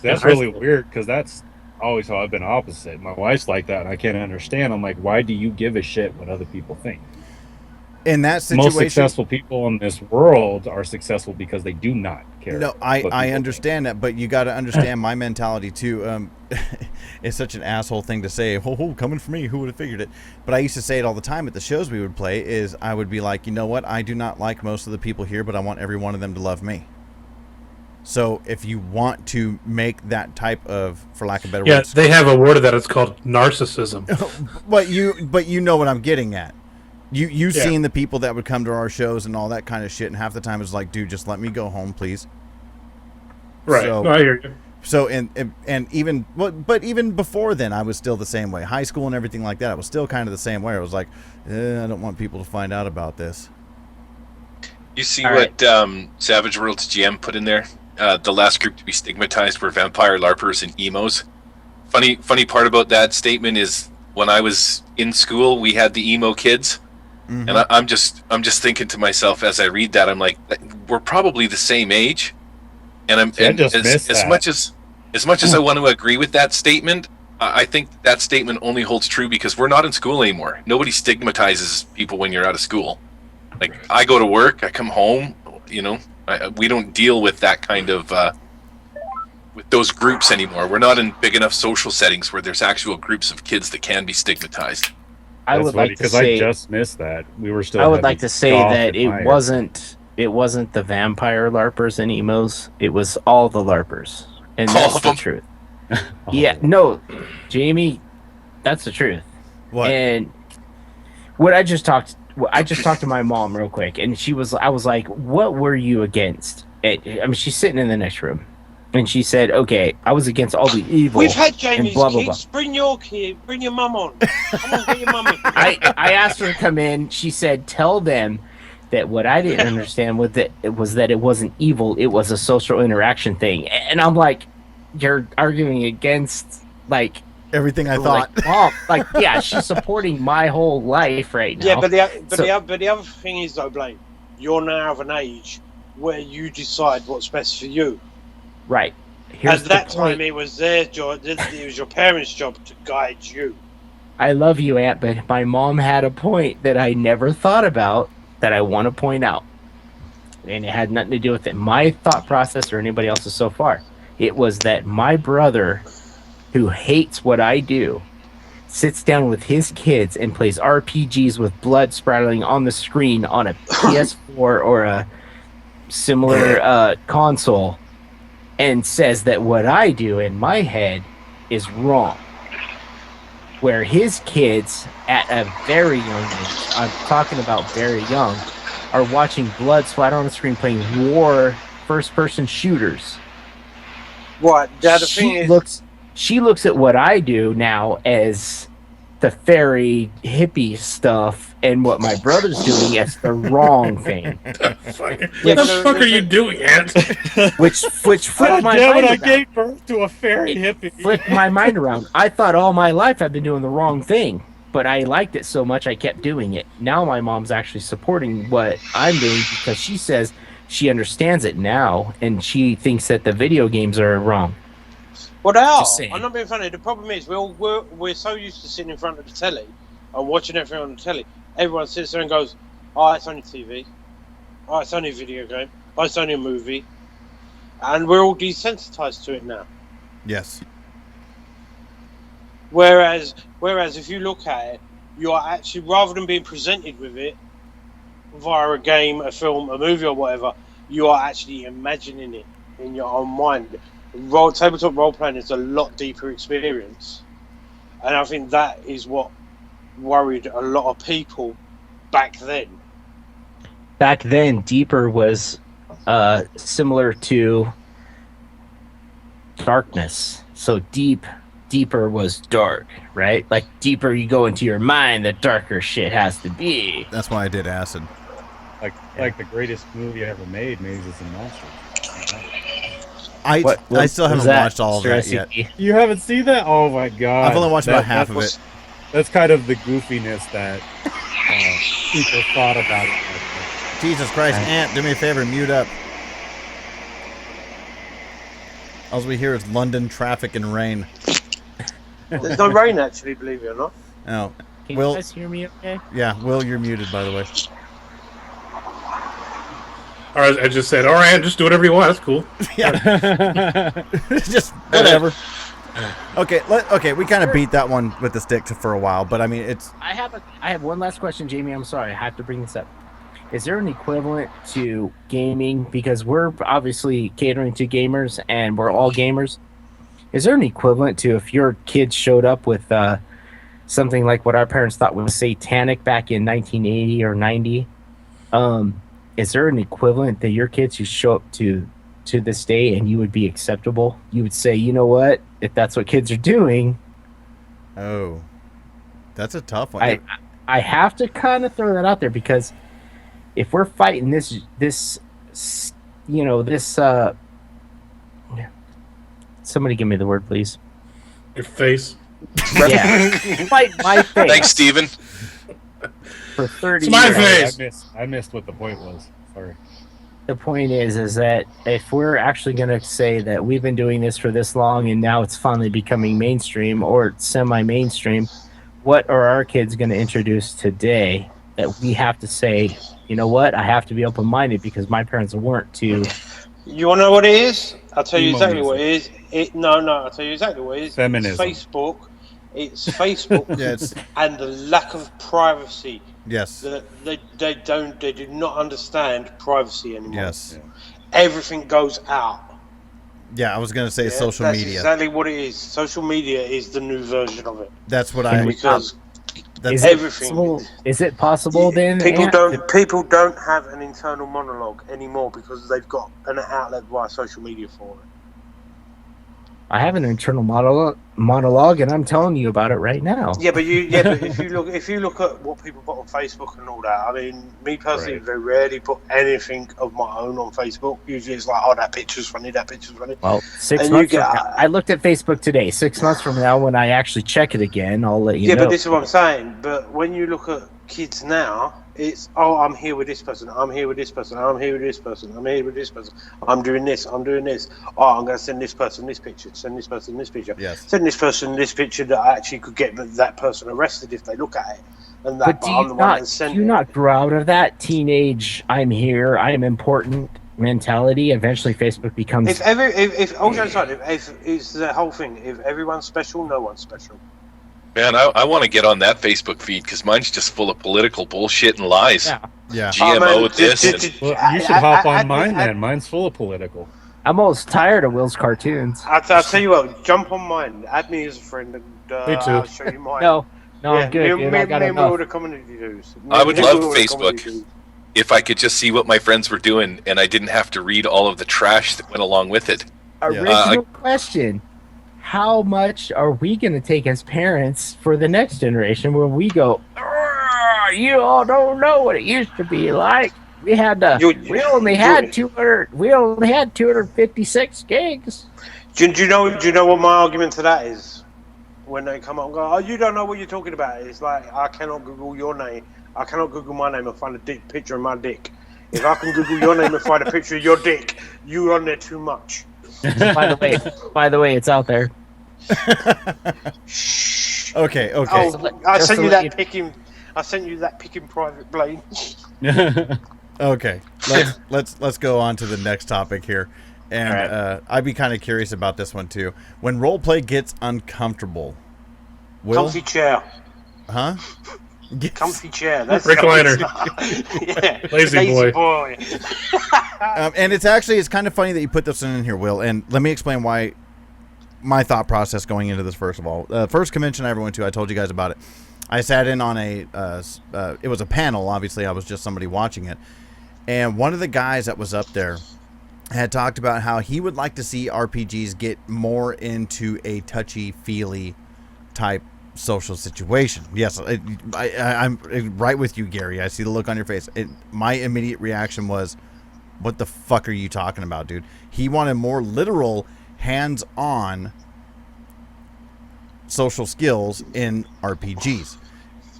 That's really weird, because that's always how I've been opposite. My wife's like that, and I can't understand. I'm like, why do you give a shit what other people think? In that situation, most successful people in this world are successful because they do not care. No, I understand that, but you got to understand my mentality too. It's such an asshole thing to say. Oh, coming from me, who would have figured it? But I used to say it all the time at the shows we would play. Is I would be like, you know what? I do not like most of the people here, but I want every one of them to love me. So if you want to make that type of, for lack of better words, they have a word of that. It's called narcissism. but you know what I'm getting at. You've seen the people that would come to our shows and all that kind of shit, and half the time it's like, dude, just let me go home, please. Right. So, I hear you. So and even even before then, I was still the same way. High school and everything like that, I was still kind of the same way. I was like, I don't want people to find out about this. You see what Savage World's GM put in there? The last group to be stigmatized were vampire LARPers and emos. Funny part about that statement is when I was in school, we had the emo kids. And I'm just thinking to myself as I read that, I'm like, we're probably the same age, and as much as I want to agree with that statement, I think that statement only holds true because we're not in school anymore. Nobody stigmatizes people when you're out of school. Like, I go to work, I come home, you know, we don't deal with that kind of with those groups anymore. We're not in big enough social settings where there's actual groups of kids that can be stigmatized. I just missed that. We were still. I would like to say that it wasn't the vampire LARPers and emos. It was all the LARPers, and that's the truth. No, Jamie, that's the truth. What? And what I just talked to my mom real quick, and I was like, "What were you against?" She's sitting in the next room. And she said, okay, I was against all the evil. We've had Jaimes blah, blah, kids. blah. Bring your kid. Bring your mum on. Come on, get your mum in. I asked her to come in. She said, tell them that what I didn't understand was that it wasn't evil. It was a social interaction thing. And I'm like, you're arguing against, like... everything I thought. Yeah, she's supporting my whole life right now. Yeah, but the other thing is, though, Blaine, you're now of an age where you decide what's best for you. Right. At that time, it was their job. It was your parents' job to guide you. I love you, Aunt, but my mom had a point that I never thought about that I want to point out. And it had nothing to do with my thought process or anybody else's so far. It was that my brother, who hates what I do, sits down with his kids and plays RPGs with blood spiraling on the screen on a PS4 or a similar console, and says that what I do in my head is wrong. Where his kids, at a very young age, I'm talking about very young, are watching blood splatter on the screen playing war first-person shooters. What? She looks at what I do now as the fairy hippie stuff, and what my brother's doing as the wrong thing. What the fuck are you doing, Ant? Which flipped my mind around. I gave birth to a fairy hippie. Flipped my mind around. I thought all my life I've been doing the wrong thing. but I liked it so much I kept doing it. Now my mom's actually supporting what I'm doing because she says she understands it now and she thinks that the video games are wrong. Well, they are. Just saying. I'm not being funny. The problem is we're so used to sitting in front of the telly and watching everything on the telly. Everyone sits there and goes, "Oh, it's only TV. Oh, it's only a video game. Oh, it's only a movie," and we're all desensitized to it now. Yes. Whereas if you look at it, you are actually, rather than being presented with it via a game, a film, a movie, or whatever, you are actually imagining it in your own mind. Tabletop role playing is a lot deeper experience, and I think that is what worried a lot of people back then. Back then, deeper was similar to darkness. So deeper was dark, right? Like deeper you go into your mind, the darker shit has to be. That's why I did acid. Like the greatest movie ever made, Mazes and Monsters. I still haven't watched all of that yet. You haven't seen that? Oh my god! I've only watched about half of it. That's kind of the goofiness that people thought about it. Jesus Christ, Ant, do me a favor, mute up. All we hear is London traffic and rain. There's no rain, actually, believe it or not. Oh, Can Will, you guys hear me okay? Yeah, Will, you're muted, by the way. All right, I just said, all right, just do whatever you want. That's cool. Yeah. Just whatever. Okay, we kind of beat that one with the stick for a while, but I mean, it's... I have one last question, Jamie. I'm sorry. I have to bring this up. Is there an equivalent to gaming? Because we're obviously catering to gamers, and we're all gamers. Is there an equivalent to if your kids showed up with something like what our parents thought was satanic back in 1980 or 90? Is there an equivalent that your kids who show up to this day and you would be acceptable? You would say, you know what? If that's what kids are doing. Oh, that's a tough one. I have to kind of throw that out there because if we're fighting this, somebody give me the word, please. Your face. Yeah. Fight my face. Thanks, Steven. For 30 it's my years. face. I missed what the point was. Sorry. The point is that if we're actually going to say that we've been doing this for this long and now it's finally becoming mainstream or semi-mainstream, what are our kids going to introduce today that we have to say, you know what, I have to be open-minded because my parents weren't to... You want to know what it is? I'll tell you exactly what it is. I'll tell you exactly what it is. Feminism. It's Facebook Yes. and the lack of privacy. Yes. They do not understand privacy anymore. Yes. Everything goes out. Yeah, I was going to say social that's media. Exactly what it is. Social media is the new version of it. That's what because that's everything. Is it possible then? People don't have an internal monologue anymore because they've got an outlet via social media for it. I have an internal monologue, and I'm telling you about it right now. Yeah, but if you look at what people put on Facebook and all that, I mean, me personally, very rarely put anything of my own on Facebook. Usually, it's like, oh, that picture's funny. Well, 6 months from now, I looked at Facebook today. 6 months from now, when I actually check it again, I'll let you know. Yeah, but this is what I'm saying. But when you look at kids now, it's, oh, I'm here with this person. I'm here with this person. I'm here with this person. I'm here with this person. I'm doing this. I'm doing this. Oh, I'm going to send this person this picture. Send this person this picture. Yes. Send this person this picture that actually could get that person arrested if they look at it. And that, but do you not grow out of that teenage, I'm here, I'm important mentality? Eventually, Facebook becomes. If it's the whole thing. If everyone's special, no one's special. Man, I want to get on that Facebook feed because mine's just full of political bullshit and lies. Yeah. GMO this. Well, you should hop on mine then. Mine's full of political. I'm almost tired of Will's cartoons. I'll tell you what, jump on mine. Add me as a friend and Me too. I'll show you mine. No, I'm good. Me and all the community dudes. I would love Facebook if I could just see what my friends were doing and I didn't have to read all of the trash that went along with it. Original question. How much are we going to take as parents for the next generation where we go, you all don't know what it used to be like. We had we only had 256 gigs. Do you know what my argument to that is? when they come up and go, oh, you don't know what you're talking about. It's like, I cannot Google your name. I cannot Google my name and find a picture of my dick. If I can Google your name and find a picture of your dick, you're on there too much. By the way, it's out there. Okay. Oh, I sent you that picking. I sent you that picking private Blaine. Okay, let's go on to the next topic here, and right. I'd be kind of curious about this one too. When roleplay gets uncomfortable, comfy chair, huh? Comfy chair. That's recliner. Yeah, lazy boy. And it's kind of funny that you put this in here, Will. And let me explain why. My thought process going into this. First of all, the first convention I ever went to, I told you guys about it. I sat in on it was a panel. Obviously, I was just somebody watching it. And one of the guys that was up there had talked about how he would like to see RPGs get more into a touchy-feely type social situation. Yes, I'm right with you, Gary. I see the look on your face. My immediate reaction was, what the fuck are you talking about, dude? He wanted more literal, hands-on social skills in RPGs.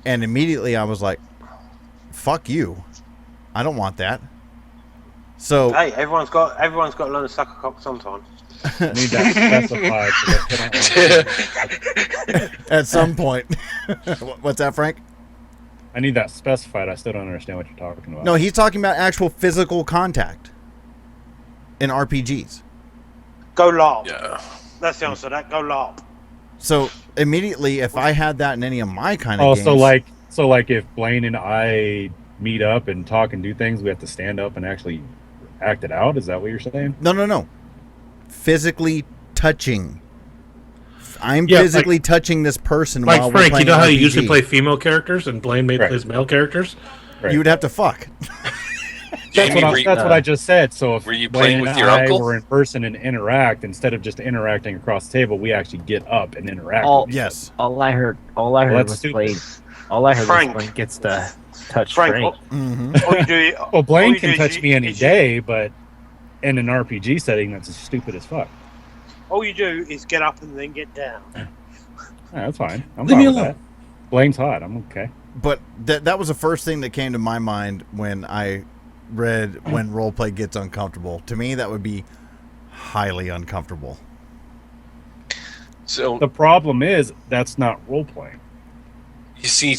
And immediately I was like, fuck you. I don't want that. So hey, everyone's got to learn to suck a cock sometime. I need that specified. At some point. What's that, Frank? I need that specified. I still don't understand what you're talking about. No, he's talking about actual physical contact in RPGs. Go LARP. Yeah. That's the answer to that. Go LARP. So immediately, if I had that in any of my kind of games... So like if Blaine and I meet up and talk and do things, we have to stand up and actually act it out? Is that what you're saying? No. Physically touching. I'm physically touching this person while Frank, we're playing you know how RPG. you usually play female characters and Blaine plays male characters? Right. You would have to fuck. Jamie, that's what I just said. So if were you Blaine playing with and your I uncle? were in person and interact, instead of just interacting across the table, we actually get up and interact. Yes. All I heard was Blaine. All I heard was Blaine gets to touch Frank. Mm-hmm. Well, Blaine can touch me any day, but in an RPG setting, that's stupid as fuck. All you do is get up and then get down. Yeah, that's fine. I'm fine with that. Blaine's hot. I'm okay. But that was the first thing that came to my mind when I read when roleplay gets uncomfortable. To me, that would be highly uncomfortable. So the problem is that's not roleplaying. You see,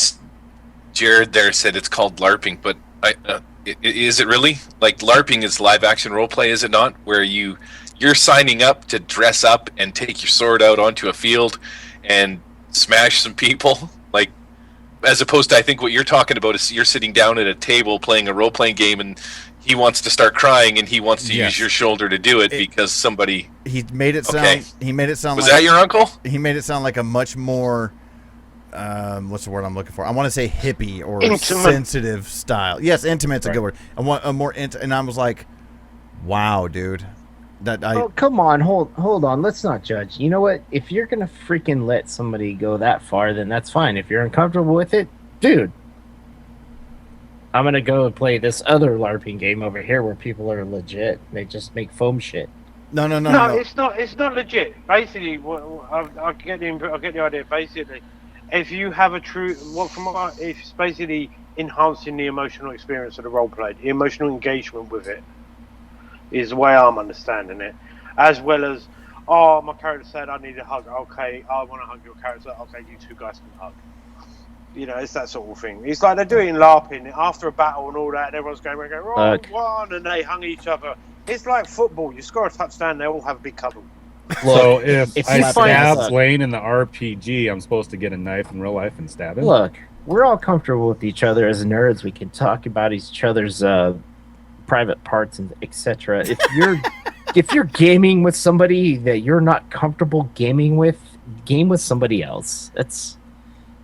Jared there said it's called LARPing, but is it really? Like LARPing is live action roleplay, is it not? Where you're signing up to dress up and take your sword out onto a field and smash some people, like, as opposed to, I think what you're talking about is you're sitting down at a table playing a role-playing game and he wants to start crying and he wants to use your shoulder to do it because somebody... He made it sound Was that your uncle? He made it sound like a much more... what's the word I'm looking for? I want to say hippie or sensitive style. Yes, intimate's a good word. I want a more and I was like, wow, dude. Oh, come on, hold on. Let's not judge. You know what? If you're gonna freaking let somebody go that far, then that's fine. If you're uncomfortable with it, dude, I'm gonna go and play this other LARPing game over here where people are legit. They just make foam shit. No, it's not legit. Basically, I get the idea. Basically, if you have a true, it's basically enhancing the emotional experience of the role play, the emotional engagement with it. Is the way I'm understanding it, as well as, my character said I need a hug. Okay, I want to hug your character. Okay, you two guys can hug. You know, it's that sort of thing. It's like they're doing LARPing after a battle and all that. And everyone's going, one, and they hung each other. It's like football. You score a touchdown, they all have a big cuddle. So if I stab Blaine in the RPG, I'm supposed to get a knife in real life and stab him? Look, we're all comfortable with each other as nerds. We can talk about each other's private parts and etc. If you're gaming with somebody that you're not comfortable gaming with, game with somebody else. That's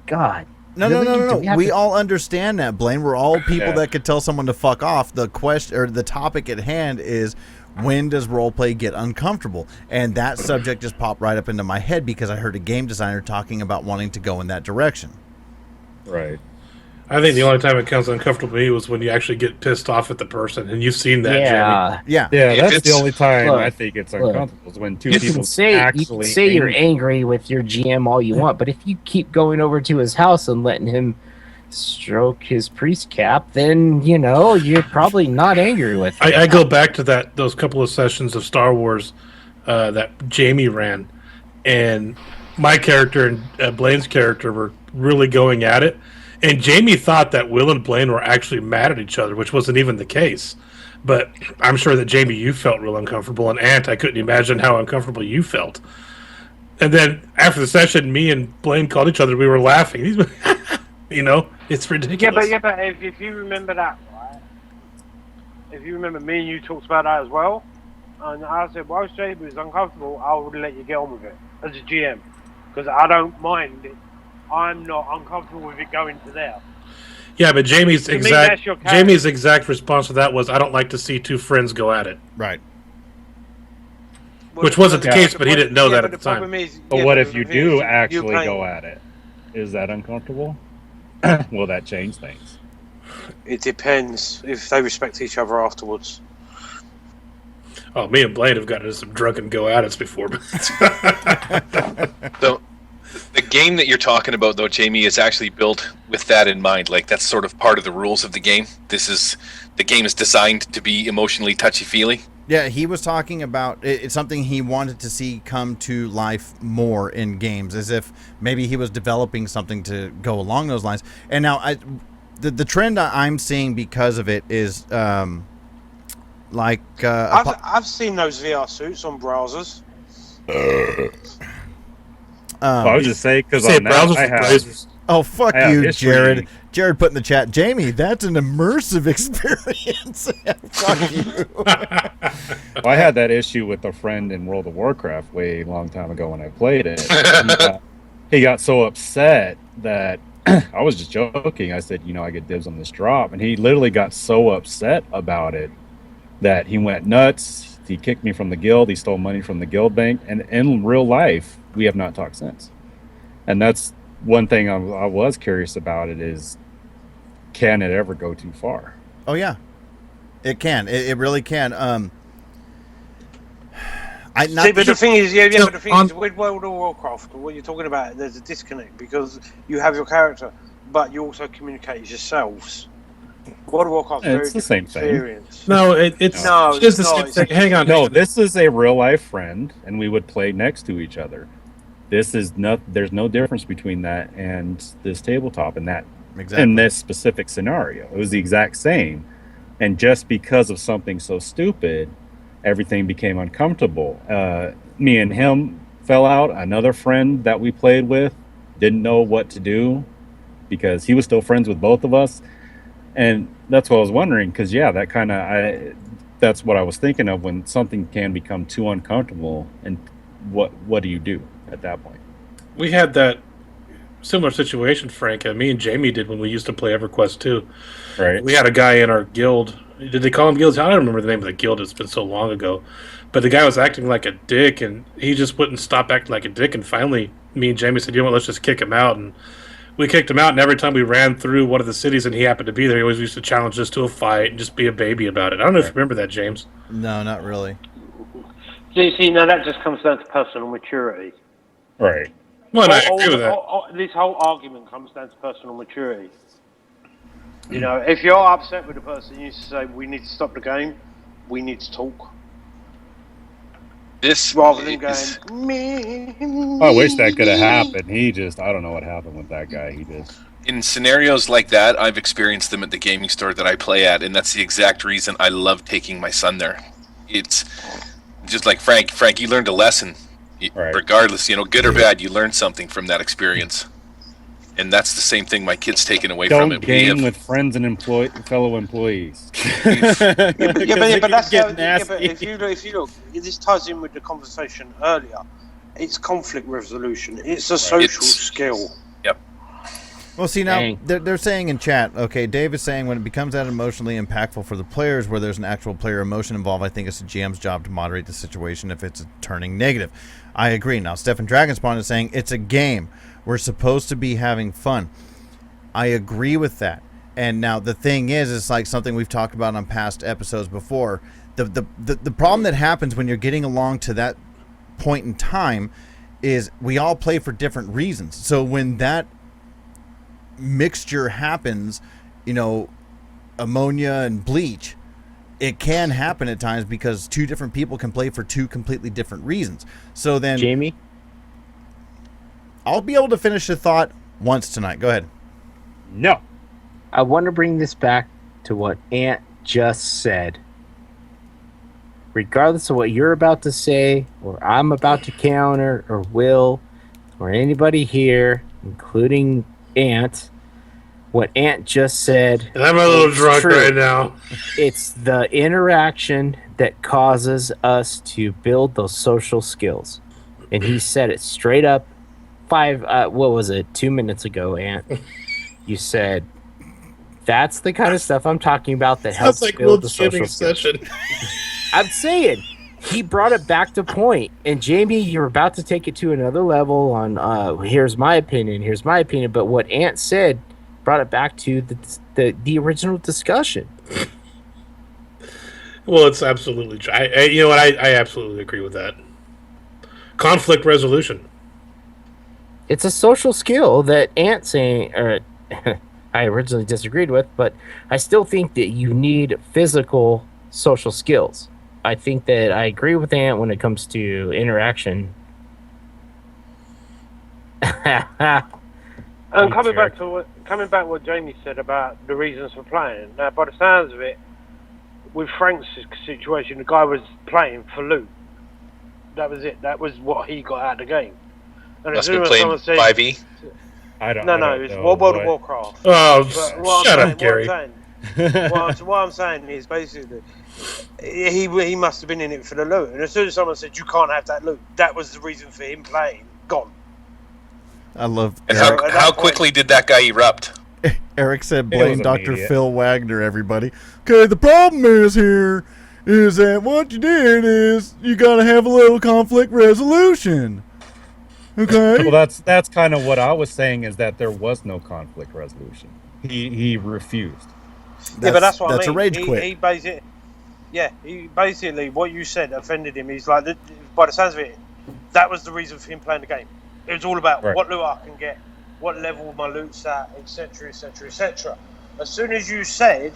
God. No. We all understand that, Blaine. We're all people that could tell someone to fuck off. The question or the topic at hand is, when does roleplay get uncomfortable? And that subject just popped right up into my head because I heard a game designer talking about wanting to go in that direction. Right. I think the only time it becomes uncomfortable to me was when you actually get pissed off at the person, and you've seen that, Jamie. Yeah. That's the only time look, I think it's uncomfortable is when two You people can say actually you're angry with your GM all you want, but if you keep going over to his house and letting him stroke his priest cap, then you're probably not angry with him. I go back to those couple of sessions of Star Wars that Jamie ran, and my character and Blaine's character were really going at it, and Jamie thought that Will and Blaine were actually mad at each other, which wasn't even the case. But I'm sure that Jamie, you felt real uncomfortable, and Ant, I couldn't imagine how uncomfortable you felt. And then after the session, me and Blaine called each other. We were laughing. It's ridiculous. Yeah, but if you remember that, right? If you remember, me and you talked about that as well. And I said, while Jamie was uncomfortable, I would let you get on with it as a GM. Because I don't mind it. I'm not uncomfortable with it going to there. Yeah, but Jamie's exact response to that was, I don't like to see two friends go at it. Right. Which wasn't the case, but he didn't know that at the time. But what if you do actually go at it? Is that uncomfortable? Will that change things? It depends if they respect each other afterwards. Oh, me and Blaine have gotten into some drunken go-at-its before. So, the game that you're talking about, though, Jamie, is actually built with that in mind. Like, that's sort of part of the rules of the game. The game is designed to be emotionally touchy-feely. Yeah, he was talking about it's something he wanted to see come to life more in games, as if maybe he was developing something to go along those lines. And now, the trend I'm seeing because of it is I've seen those VR suits on browsers. I was just saying because on that I have. Oh, fuck you, Jared. Jared put in the chat, Jamie, that's an immersive experience. Fuck you. Well, I had that issue with a friend in World of Warcraft way long time ago when I played it. He got so upset that I was just joking. I said, I get dibs on this drop. And he literally got so upset about it that he went nuts. He kicked me from the guild. He stole money from the guild bank. And in real life, we have not talked since. And that's one thing I was curious about it is, can it ever go too far? Oh, yeah. It can. It really can. But the thing is, with World of Warcraft, what you're talking about, there's a disconnect because you have your character, but you also communicate as yourselves. World of Warcraft it's the same experience. Thing. No, it's just the same thing. Hang on. No, this is a real life friend, and we would play next to each other. This is not. There's no difference between that and this tabletop and that. Exactly. In this specific scenario, it was the exact same, and just because of something so stupid, everything became uncomfortable. Me and him fell out. Another friend that we played with didn't know what to do because he was still friends with both of us, and that's what I was wondering. Because that's what I was thinking of when something can become too uncomfortable, and what do you do at that point? We had that similar situation, Frank. Me and Jamie did when we used to play EverQuest 2. Right. We had a guy in our guild. Did they call him guilds? I don't remember the name of the guild. It's been so long ago. But the guy was acting like a dick, and he just wouldn't stop acting like a dick. And finally, me and Jamie said, you know what, let's just kick him out. And we kicked him out, and every time we ran through one of the cities and he happened to be there, he always used to challenge us to a fight and just be a baby about it. I don't know if you remember that, James. No, not really. See, now that just comes down to personal maturity. Right. Well, I agree with that. This whole argument comes down to personal maturity. If you're upset with a person, you say, we need to stop the game, we need to talk. Rather than going, I wish that could have happened. I don't know what happened with that guy. In scenarios like that, I've experienced them at the gaming store that I play at, and that's the exact reason I love taking my son there. It's just like Frank. Frank, you learned a lesson. Right. Regardless, good or bad, you learn something from that experience, and that's the same thing my kid's taken away from it. Don't game with friends and fellow employees. But that's but if you look, this ties in with the conversation earlier. It's conflict resolution. It's a social skill. Yep. Well, see, now they're saying in chat, okay, Dave is saying when it becomes that emotionally impactful for the players where there's an actual player emotion involved, I think it's the GM's job to moderate the situation if it's turning negative. I agree. Now, Stefan Dragonspawn is saying it's a game. We're supposed to be having fun. I agree with that. And now the thing is, it's like something we've talked about on past episodes before. The problem that happens when you're getting along to that point in time is we all play for different reasons. So when that mixture happens, you know, ammonia and bleach, it can happen at times because two different people can play for two completely different reasons. So then, Jamie, I'll be able to finish the thought once tonight. Go ahead. No. I want to bring this back to what Ant just said. Regardless of what you're about to say, or I'm about to counter, or Will, or anybody here, including Ant, what Ant just said. And I'm a little is drunk true. right now. It's the interaction that causes us to build those social skills. And he said it straight up 2 minutes ago, Ant. You said, that's the kind of stuff I'm talking about that helps Sounds like build the Will's social jamming skills. session. I'm saying he brought it back to point. And Jamie, you're about to take it to another level on here's my opinion. But what Ant said brought it back to the original discussion. Well, it's absolutely true. You know what? I absolutely agree with that. Conflict resolution. It's a social skill that Ant saying, or I originally disagreed with, but I still think that you need physical social skills. I think that I agree with Ant when it comes to interaction. Coming back to what Jamie said about the reasons for playing. Now, by the sounds of it, with Frank's situation, the guy was playing for loot. That was it. That was what he got out of the game. And Must have been playing 5e. I don't No, know it's World of Warcraft. Oh, shut up, Gary. What I'm saying is basically he must have been in it for the loot. And as soon as someone said you can't have that loot, that was the reason for him playing. Gone. I love. And how quickly did that guy erupt? Eric said, "Blame Dr. Phil Wagner." Everybody. Okay, the problem is that what you did is you got to have a little conflict resolution. Okay. Well, that's kind of what I was saying, is that there was no conflict resolution. He refused. Yeah, but that's what I mean. That's a rage quit. He basically what you said offended him. He's like, by the sounds of it, that was the reason for him playing the game. It was all about what loot I can get, what level my loot's at, etc., etc., etc. As soon as you said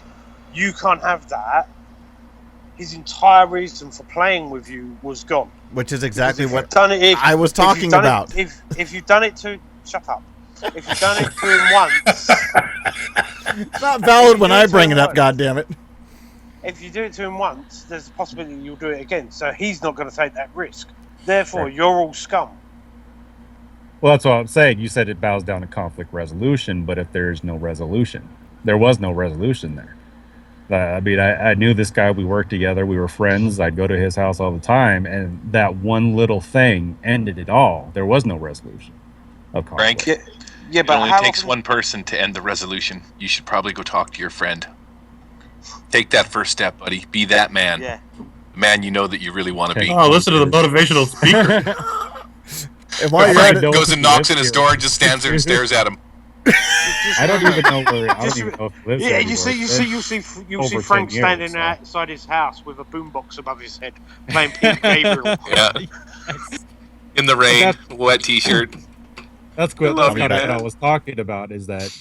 you can't have that, his entire reason for playing with you was gone. Which is exactly what I was talking about. If you've done it to... Shut up. If you've done it to him once... It's not valid when I bring it up, goddammit. If you do it to him once, there's a possibility you'll do it again. So he's not going to take that risk. Therefore, you're all scum. Well, that's what I'm saying. You said it bows down to conflict resolution, but if there's no resolution, there was no resolution there. I mean, I knew this guy. We worked together. We were friends. I'd go to his house all the time. And that one little thing ended it all. There was no resolution of conflict. Frank, yeah, but it only takes one person to end the resolution. You should probably go talk to your friend. Take that first step, buddy. Be that man. Yeah. The man you know that you really want to be. Oh, listen to the motivational speaker. And while you're at it, goes and knocks on his door and just stands there and stares at him. I don't even know where. I don't even know if he lives there. You see Frank standing outside his house with a boombox above his head, playing Pink Gabriel. Yeah. In the rain, wet T-shirt. That's good. That's kind of what I was talking about. Is that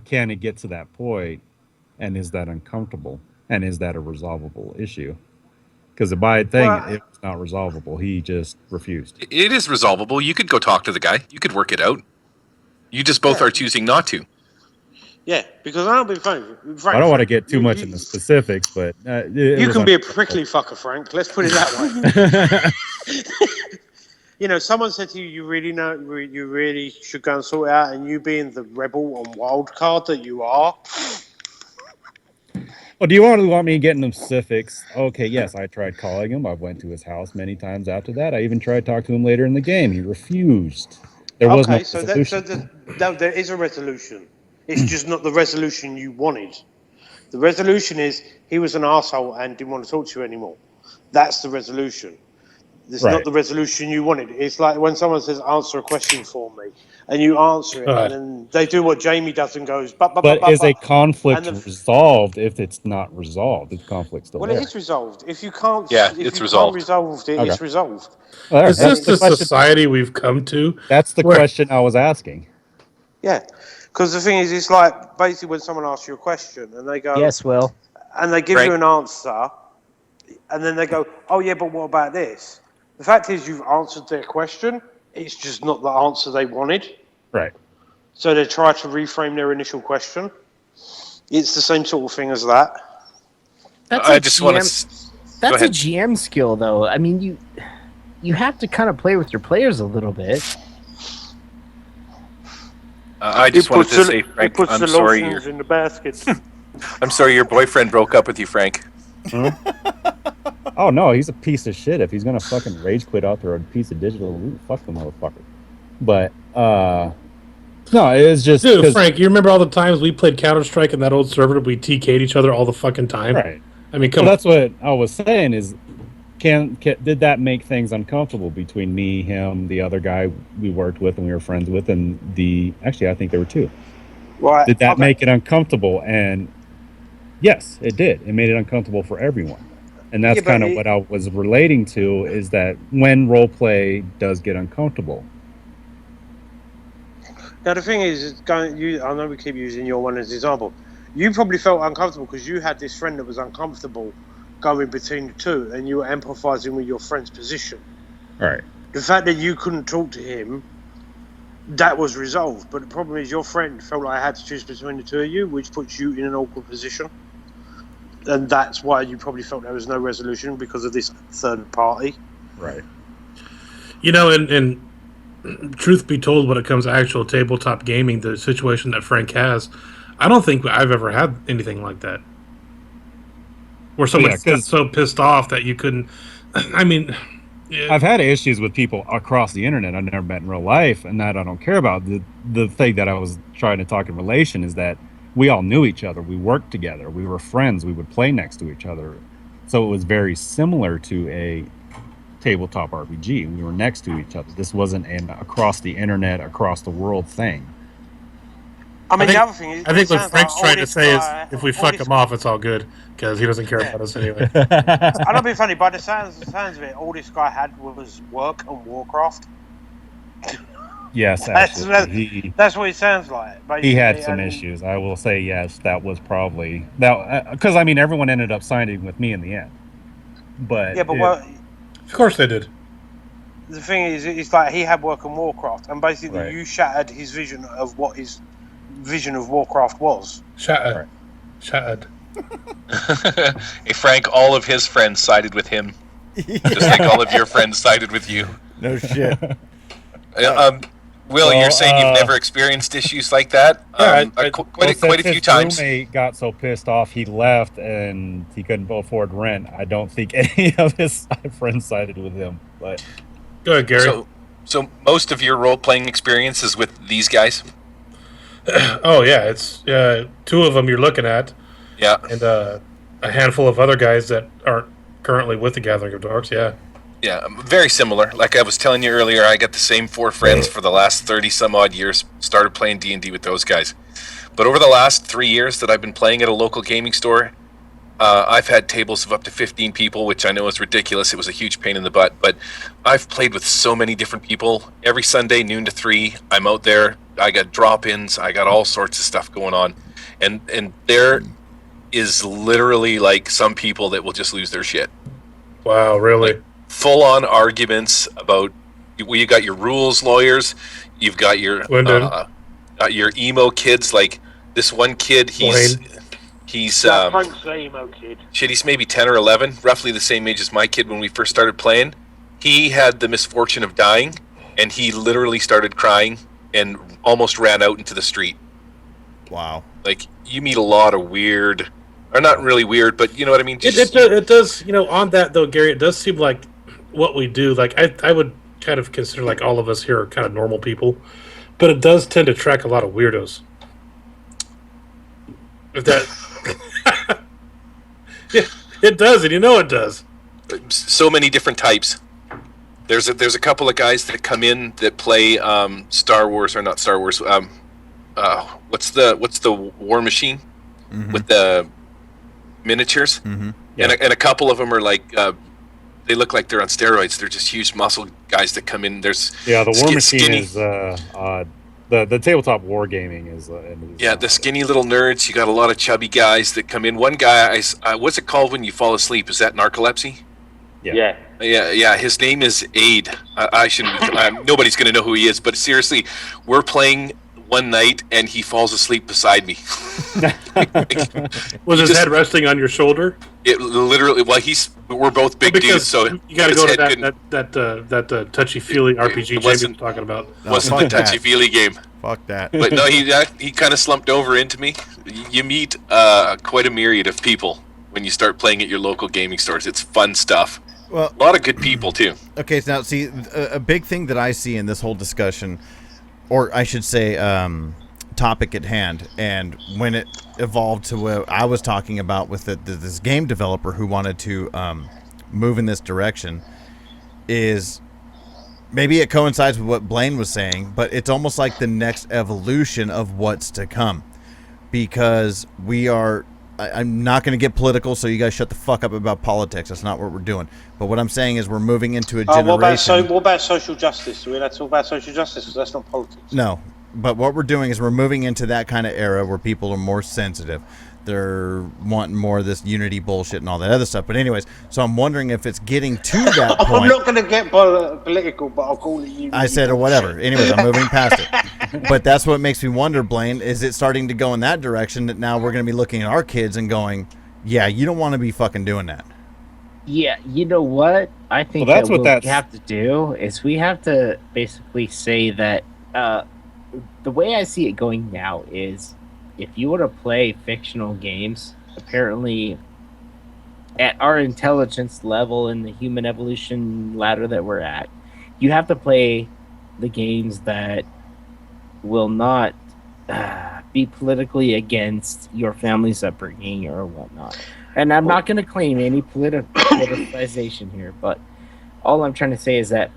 can it get to that point, and is that uncomfortable, and is that a resolvable issue? Because the bad thing, it was not resolvable. He just refused. It is resolvable. You could go talk to the guy. You could work it out. You just both are choosing not to. Yeah, because I don't be frank. I don't want to get too much in the specifics, but you can be a prickly fucker, Frank. Let's put it that way. You know, someone said to you, you really should go and sort it out, and you being the rebel on wild card that you are. Well, do you want me getting them specifics? Okay, yes, I tried calling him. I went to his house many times after that. I even tried talking to him later in the game. He refused. There was no resolution. There is a resolution. It's just not the resolution you wanted. The resolution is he was an arsehole and didn't want to talk to you anymore. That's the resolution. It's not the resolution you wanted. It's like when someone says, answer a question for me, and you answer it, and then they do what Jaime does and goes, but is a conflict resolved if it's not resolved? Is the conflict still there? It is resolved. If you can't, it's resolved. Resolve it, it's resolved. Is this the society we've come to? That's the question I was asking. Yeah, because the thing is, it's like basically when someone asks you a question and they go, "Yes, Will," and they give you an answer, and then they go, "Oh yeah, but what about this?" The fact is, you've answered their question. It's just not the answer they wanted. Right. So they try to reframe their initial question. It's the same sort of thing as that. That's a GM skill, though. I mean, you have to kind of play with your players a little bit. I just wanted to say, Frank, I'm sorry. In the basket. I'm sorry your boyfriend broke up with you, Frank. Huh? Oh no, he's a piece of shit. If he's gonna fucking rage quit out there a piece of digital, fuck the motherfucker. But no, it's just dude, Frank. You remember all the times we played Counter-Strike in that old server? We TK'd each other all the fucking time. Right. I mean, come on. That's what I was saying. Is did that make things uncomfortable between me, him, the other guy we worked with and we were friends with, and actually I think there were two. Right. Did that make it uncomfortable? And yes, it did. It made it uncomfortable for everyone. And that's kind of what I was relating to, is that when role play does get uncomfortable. Now the thing is, I know we keep using your one as an example. You probably felt uncomfortable because you had this friend that was uncomfortable going between the two, and you were empathizing with your friend's position. Right. The fact that you couldn't talk to him, that was resolved. But the problem is, your friend felt like I had to choose between the two of you, which puts you in an awkward position. And that's why you probably felt there was no resolution, because of this third party. Right. You know, and truth be told, when it comes to actual tabletop gaming, the situation that Frank has, I don't think I've ever had anything like that. Where someone got so pissed off that you couldn't... I mean... Yeah. I've had issues with people across the internet I've never met in real life, and that I don't care about. The thing that I was trying to talk in relation is that we all knew each other. We worked together. We were friends. We would play next to each other. So it was very similar to a tabletop RPG. We were next to each other. This wasn't an across the internet, across the world thing. I mean, the other thing is... I think what Frank's trying to say is, if we fuck him off, it's all good, because he doesn't care about us anyway. I don't be funny, by the sounds of it, all this guy had was work on Warcraft. Yes, actually. That's what it sounds like. He had some issues. I will say, yes, that was probably... Because, I mean, everyone ended up signing with me in the end. But... Yeah, but of course they did. The thing is, it's like he had work on Warcraft, and basically you shattered his vision of what his vision of Warcraft was. Shattered. Shattered. Hey, Frank, all of his friends sided with him. Just like all of your friends sided with you. No shit. Will, you're saying you've never experienced issues like that? Quite a few times. His roommate got so pissed off he left and he couldn't afford rent. I don't think any of his friends sided with him. But go ahead, Gary. So most of your role-playing experience is with these guys? Oh yeah, it's two of them you're looking at. Yeah, and a handful of other guys that aren't currently with the Gathering of Dorks. Yeah. Yeah, very similar. Like I was telling you earlier, I got the same 4 friends for the last 30-some-odd years. Started playing D&D with those guys. But over the last 3 years that I've been playing at a local gaming store, I've had tables of up to 15 people, which I know is ridiculous. It was a huge pain in the butt. But I've played with so many different people. Every Sunday, noon to 3, I'm out there. I got drop-ins. I got all sorts of stuff going on. And there is literally, like, some people that will just lose their shit. Wow, really? Like, full-on arguments about... You got your rules lawyers. You've got your emo kids. Like, this one kid, he's emo kid. Shit, he's maybe 10 or 11, roughly the same age as my kid when we first started playing. He had the misfortune of dying, and he literally started crying and almost ran out into the street. Wow. Like, you meet a lot of weird... Or not really weird, but you know what I mean? It does, you know, on that, though, Gary, it does seem like what we do, like, I would kind of consider, like, all of us here are kind of normal people, but it does tend to attract a lot of weirdos. If that... yeah, it does, and you know it does. So many different types. There's a couple of guys that come in that play Star Wars or not Star Wars. What's the War Machine with the miniatures? Yeah. And a couple of them are like they look like they're on steroids. They're just huge muscle guys that come in. There's the War Machine skinny, is the tabletop wargaming is the skinny little nerds. You got a lot of chubby guys that come in. One guy, what's it called when you fall asleep? Is that narcolepsy? Yeah. Yeah. His name is Aid. I shouldn't. Nobody's gonna know who he is. But seriously, we're playing one night and he falls asleep beside me. Was his head resting on your shoulder? It literally. Well, we're both big dudes, so you got to go to that touchy feely RPG James was talking about. Wasn't the touchy feely game? Fuck that. But no, he kind of slumped over into me. You meet quite a myriad of people when you start playing at your local gaming stores. It's fun stuff. Well, a lot of good people too. Okay, so now see a big thing that I see in this whole discussion, or I should say, topic at hand, and when it evolved to what I was talking about with this game developer who wanted to move in this direction, is maybe it coincides with what Blaine was saying, but it's almost like the next evolution of what's to come, because we are. I'm not going to get political, so you guys shut the fuck up about politics. That's not what we're doing. But what I'm saying is we're moving into a generation. What about social justice? We're allowed to talk about social justice because that's not politics. No, but what we're doing is we're moving into that kind of era where people are more sensitive. They're wanting more of this unity bullshit and all that other stuff. But anyways, so I'm wondering if it's getting to that point. I'm not going to get political, but I'll call it unity. I said or whatever. Anyways, I'm moving past it. But that's what makes me wonder, Blaine, is it starting to go in that direction that now we're going to be looking at our kids and going, yeah, you don't want to be fucking doing that. Yeah, you know what? I think that's what we have to do is we have to basically say that the way I see it going now is if you want to play fictional games, apparently at our intelligence level in the human evolution ladder that we're at, you have to play the games that will not be politically against your family's upbringing or whatnot. And I'm not going to claim any politicization here, but all I'm trying to say is that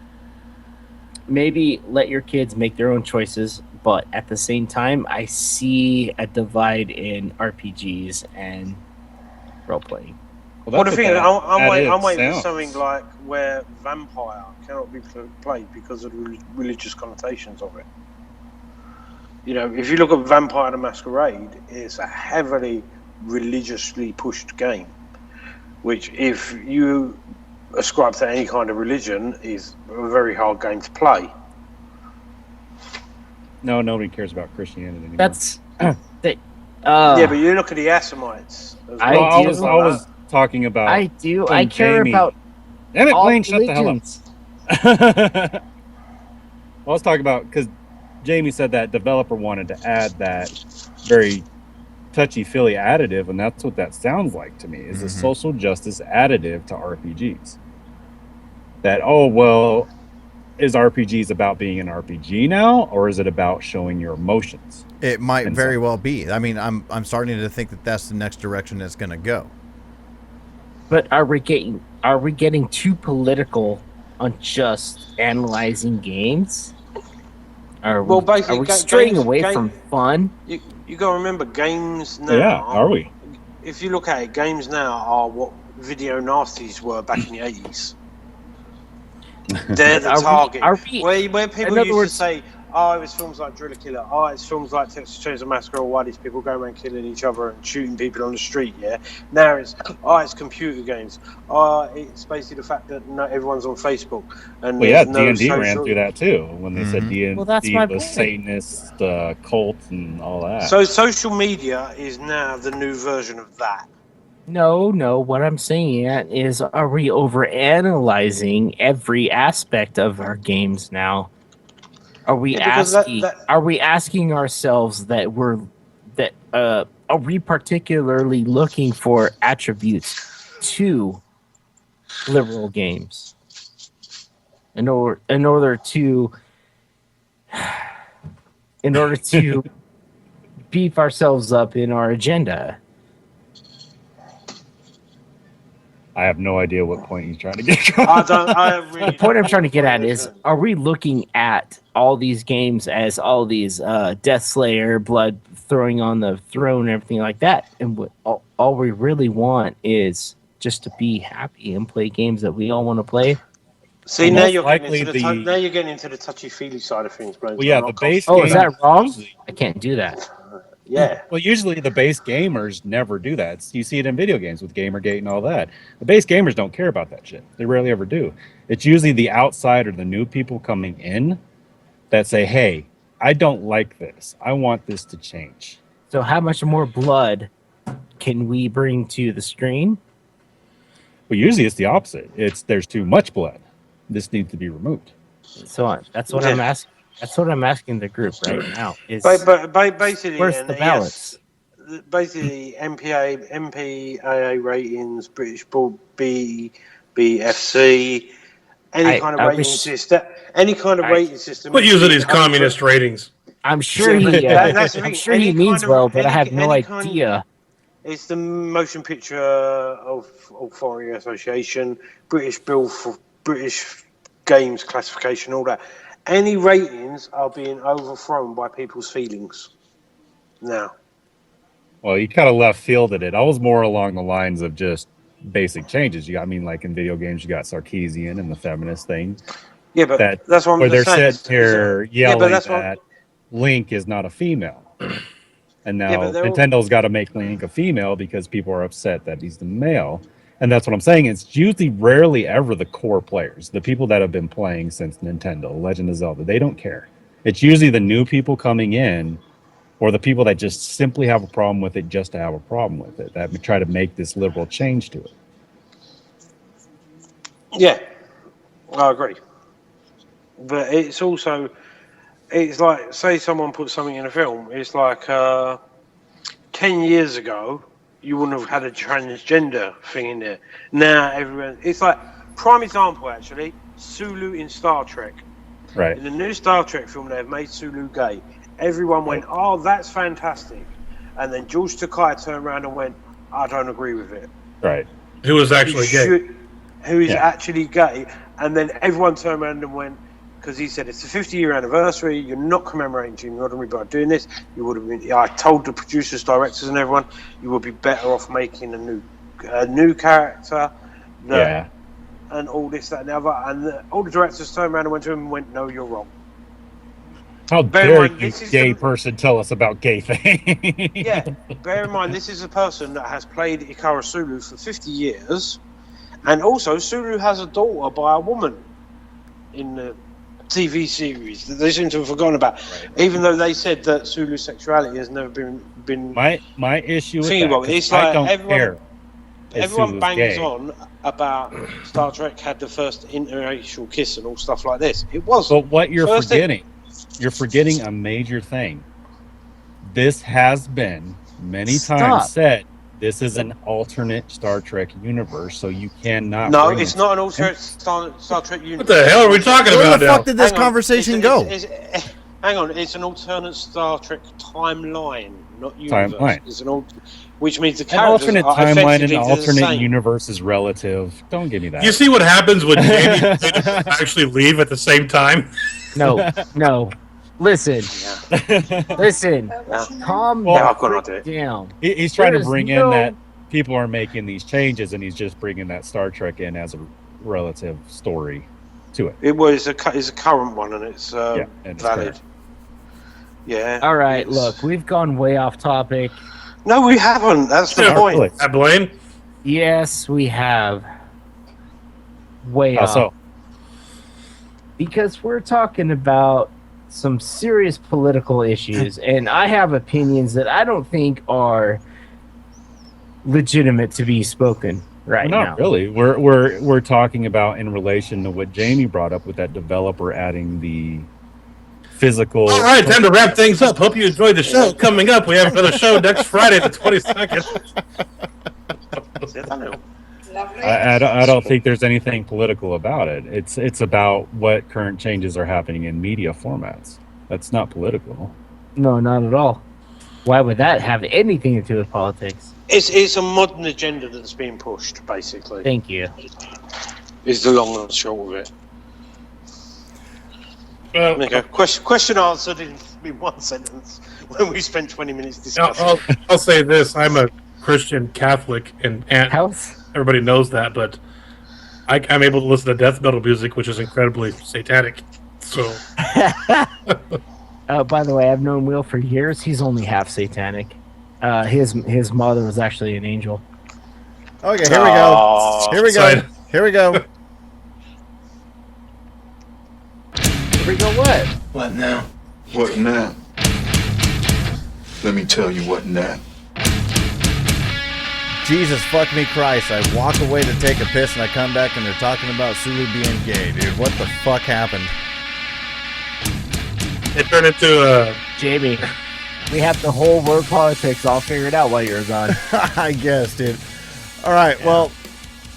maybe let your kids make their own choices, but at the same time, I see a divide in RPGs and role-playing. Well, the thing is, I'm waiting for something like where vampire cannot be played because of the religious connotations of it. You know, if you look at Vampire the Masquerade, it's a heavily religiously pushed game, which if you ascribe to any kind of religion is a very hard game to play. No, nobody cares about Christianity anymore. That's yeah, but you look at the Assamites. I was talking about. I do. I care Jaime. about. Damn it, all Blaine! Shut religions. the hell up. I was talking about because Jaime said that developer wanted to add that very touchy-feely additive, and that's what that sounds like to me. Is a social justice additive to RPGs. That is RPGs about being an RPG now, or is it about showing your emotions? It might very well be. I mean, I'm starting to think that that's the next direction it's going to go. But are we getting too political on just analyzing games? Are we straying away from fun? You got to remember, games now. Yeah, are we? If you look at it, games now are what video nasties were back in the 80s. They're the target. Where people used to say, oh, it's films like Driller Killer, oh, it's films like Texas Chainsaw Massacre, or why these people go around killing each other and shooting people on the street, yeah? Now it's computer games. It's basically the fact that not everyone's on Facebook. And D&D ran through that too, when they said D&D was was Satanist, cult, and all that. So social media is now the new version of that. No. What I'm saying is, are we overanalyzing every aspect of our games now? Are we asking ourselves are we particularly looking for attributes to liberal games in order to beef ourselves up in our agenda? I have no idea what point he's trying to get across. The point I'm trying to get at is: are we looking at all these games as all these Death Slayer, blood throwing on the throne, and everything like that? And what all we really want is just to be happy and play games that we all want to play. See, now you're getting into the touchy-feely side of things, bro. Well, yeah, the base. Oh, is that wrong? I can't do that. Yeah. Well, usually the base gamers never do that. You see it in video games with Gamergate and all that. The base gamers don't care about that shit. They rarely ever do. It's usually the outside or the new people coming in that say, hey, I don't like this. I want this to change. So how much more blood can we bring to the screen? Well, usually it's the opposite. There's too much blood. This needs to be removed. So that's what I'm asking. That's what I'm asking the group right now. Is basically, where's the balance? Yes, basically, MPAA ratings, British Bull BFC, any kind of rating system. What use of these communist ratings? I'm sure I'm sure he means well, but I have no idea. It's the Motion Picture Authority Association, British Bill for British Games Classification, all that. Any ratings are being overthrown by people's feelings now. Well, you kind of left fielded it. I was more along the lines of just basic changes. Like in video games, you got Sarkeesian and the feminist thing. Yeah, but that's what I'm where they're saying. sitting here yelling that Link is not a female. And now Nintendo's got to make Link a female because people are upset that he's the male. And that's what I'm saying. It's usually rarely ever the core players, the people that have been playing since Nintendo, Legend of Zelda. They don't care. It's usually the new people coming in or the people that just simply have a problem with it just to have a problem with it, that try to make this liberal change to it. Yeah, I agree. But it's also, it's like, say someone puts something in a film. It's like 10 years ago, you wouldn't have had a transgender thing in there. Now everyone, it's like, prime example actually, Sulu in Star Trek. Right. In the new Star Trek film, they've made Sulu gay. Everyone went, oh, that's fantastic. And then George Takei turned around and went, I don't agree with it. Right. Who was actually gay. Who is actually gay. And then everyone turned around and went, because he said it's the 50-year anniversary, you're not commemorating Jim Roddenberry by doing this. You would have been, I told the producers, directors and everyone, you would be better off making a new character. And all this, that and the other. And all the directors turned around and went to him and went, no, you're wrong. How dare you, gay person, tell us about gay things? Yeah, bear in mind, this is a person that has played Ikara Sulu for 50 years. And also, Sulu has a daughter by a woman in the TV series that they seem to have forgotten about. Right. Even though they said that Sulu's sexuality has never been my issue with that, it's like I don't care. Everyone bangs on about Star Trek had the first interracial kiss and all stuff like this. It wasn't. But what you're forgetting a major thing. This has been many times said. This is an alternate Star Trek universe, so you cannot. No, it's not an alternate Star Trek universe. What the hell are we talking about now? Where the fuck did this conversation go? Hang on, it's an alternate Star Trek timeline, not universe. Timeline. It's which means the characters an alternate timeline and an alternate universe is relative. Don't give me that. You see what happens when Jamie actually leave at the same time? No. Listen. Calm down. He's trying to bring in that people are making these changes, and he's just bringing that Star Trek in as a relative story to it. It was a current one, and it's valid. Current. Yeah. All right. Look, we've gone way off topic. No, we haven't. That's the point. At BLAINE? Yes, we have. Way off. So? Because we're talking about some serious political issues, and I have opinions that I don't think are legitimate to be spoken right now. Not really. We're talking about in relation to what Jamie brought up with that developer adding the physical. All right, time to wrap things up. Hope you enjoyed the show. Coming up, we have another show next Friday, the 22nd. I don't think there's anything political about it. It's about what current changes are happening in media formats. That's not political. No, not at all. Why would that have anything to do with politics? It's a modern agenda that's being pushed, basically. Thank you. Is the long and short of it. Well, Okay. Question answered in one sentence when we spent 20 minutes discussing. I'll say this: I'm a Christian Catholic, and everybody knows that. But I'm able to listen to death metal music, which is incredibly satanic. So, by the way, I've known Will for years. He's only half satanic. His mother was actually an angel. Okay, here we go. Here we go. Here we go. Here we go. What? What now? What now? Let me tell you what now. Jesus fuck me Christ. I walk away to take a piss and I come back and they're talking about Sulu being gay, dude. What the fuck happened? It turned into Jamie. We have the whole world politics all figured out while you're gone. I guess, dude. All right, well,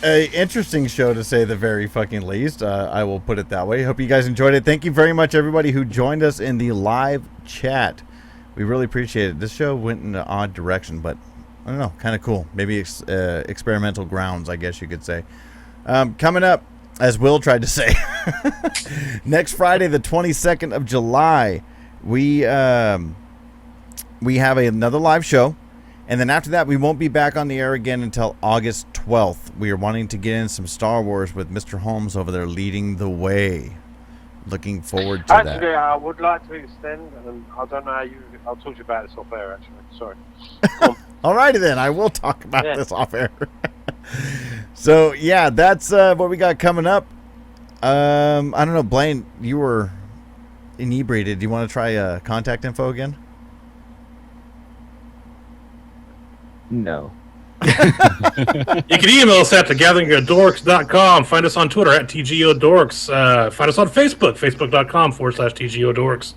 a interesting show to say the very fucking least. I will put it that way. Hope you guys enjoyed it. Thank you very much, everybody who joined us in the live chat. We really appreciate it. This show went in an odd direction, but I don't know, kind of cool. Maybe experimental grounds, I guess you could say. Coming up, as Will tried to say, next Friday, the 22nd of July, we have another live show. And then after that, we won't be back on the air again until August 12th. We are wanting to get in some Star Wars with Mr. Holmes over there leading the way. Looking forward to that. Actually, I would like to extend, and I don't know how I'll talk to you about this off air, actually. Sorry. Alrighty then, I will talk about this off air. So, yeah, that's what we got coming up. I don't know, Blaine, you were inebriated. Do you want to try contact info again? No. You can email us at thegatheringoddorks.com. Find us on Twitter at TGODorks. Find us on Facebook, facebook.com/TGODorks.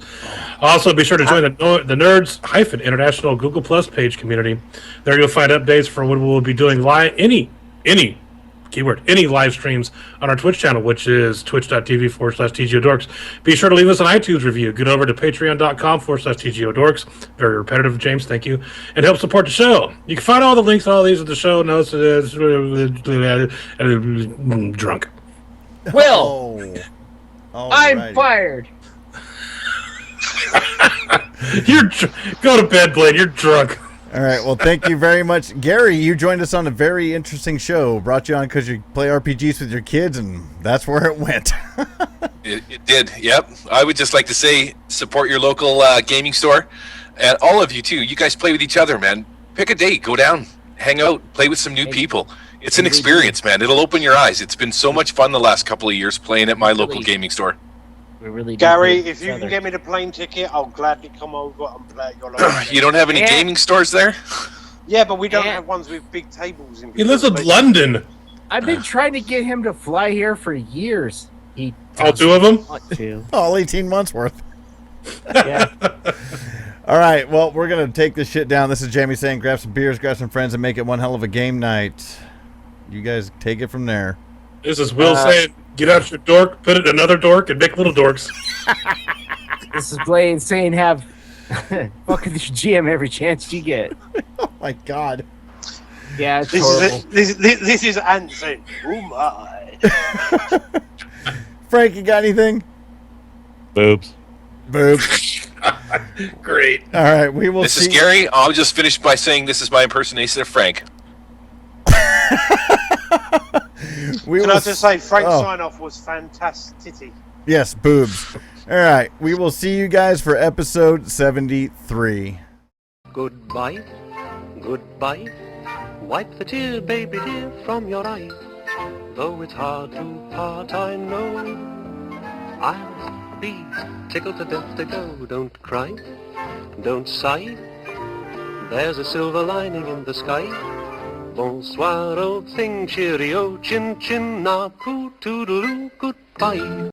Also, be sure to join the Nerds-International Google Plus page community. There you'll find updates for when we'll be doing any live streams on our Twitch channel, which is twitch.tv/TGODorks. Be sure to leave us an iTunes review. Get over to patreon.com/TGODorks. Very repetitive, James. Thank you. And help support the show. You can find all the links, all these at the show notes. Drunk. Will! I'm fired. Go to bed, Blaine. You're drunk. All right, well, thank you very much. Gary, you joined us on a very interesting show. Brought you on because you play RPGs with your kids, and that's where it went. It did, yep. I would just like to say, support your local gaming store. And all of you, too. You guys play with each other, man. Pick a date. Go down. Hang out. Play with some new people. It's an experience, man. It'll open your eyes. It's been so much fun the last couple of years playing at my local gaming store. Gary, if you can get me the plane ticket, I'll gladly come over and play at your local. You don't have any gaming stores there? Yeah, but we don't have ones with big tables. He lives in London. I've been trying to get him to fly here for years. All two of them? All 18 months worth. Yeah. All right, well, we're going to take this shit down. This is Jaime saying grab some beers, grab some friends, and make it one hell of a game night. You guys take it from there. This is Will saying, get out your dork, put it in another dork, and make little dorks. This is Blaine saying have fuck with your GM every chance you get. Oh my god. Yeah, it's horrible. This is Ant saying, oh my. Frank, you got anything? Boobs. Great. All right, we will This see. is Gary. I'll just finish by saying this is my impersonation of Frank. Can I just say, Frank's sign-off was fantastic. Yes, boobs. All right, we will see you guys for episode 73. Goodbye, goodbye. Wipe the tear, baby dear, from your eye. Though it's hard to part, I know. I'll be tickled to death to go. Don't cry, don't sigh. There's a silver lining in the sky. Bonsoir, old thing, cheerio, chin chin, na poo toodaloo, goodbye.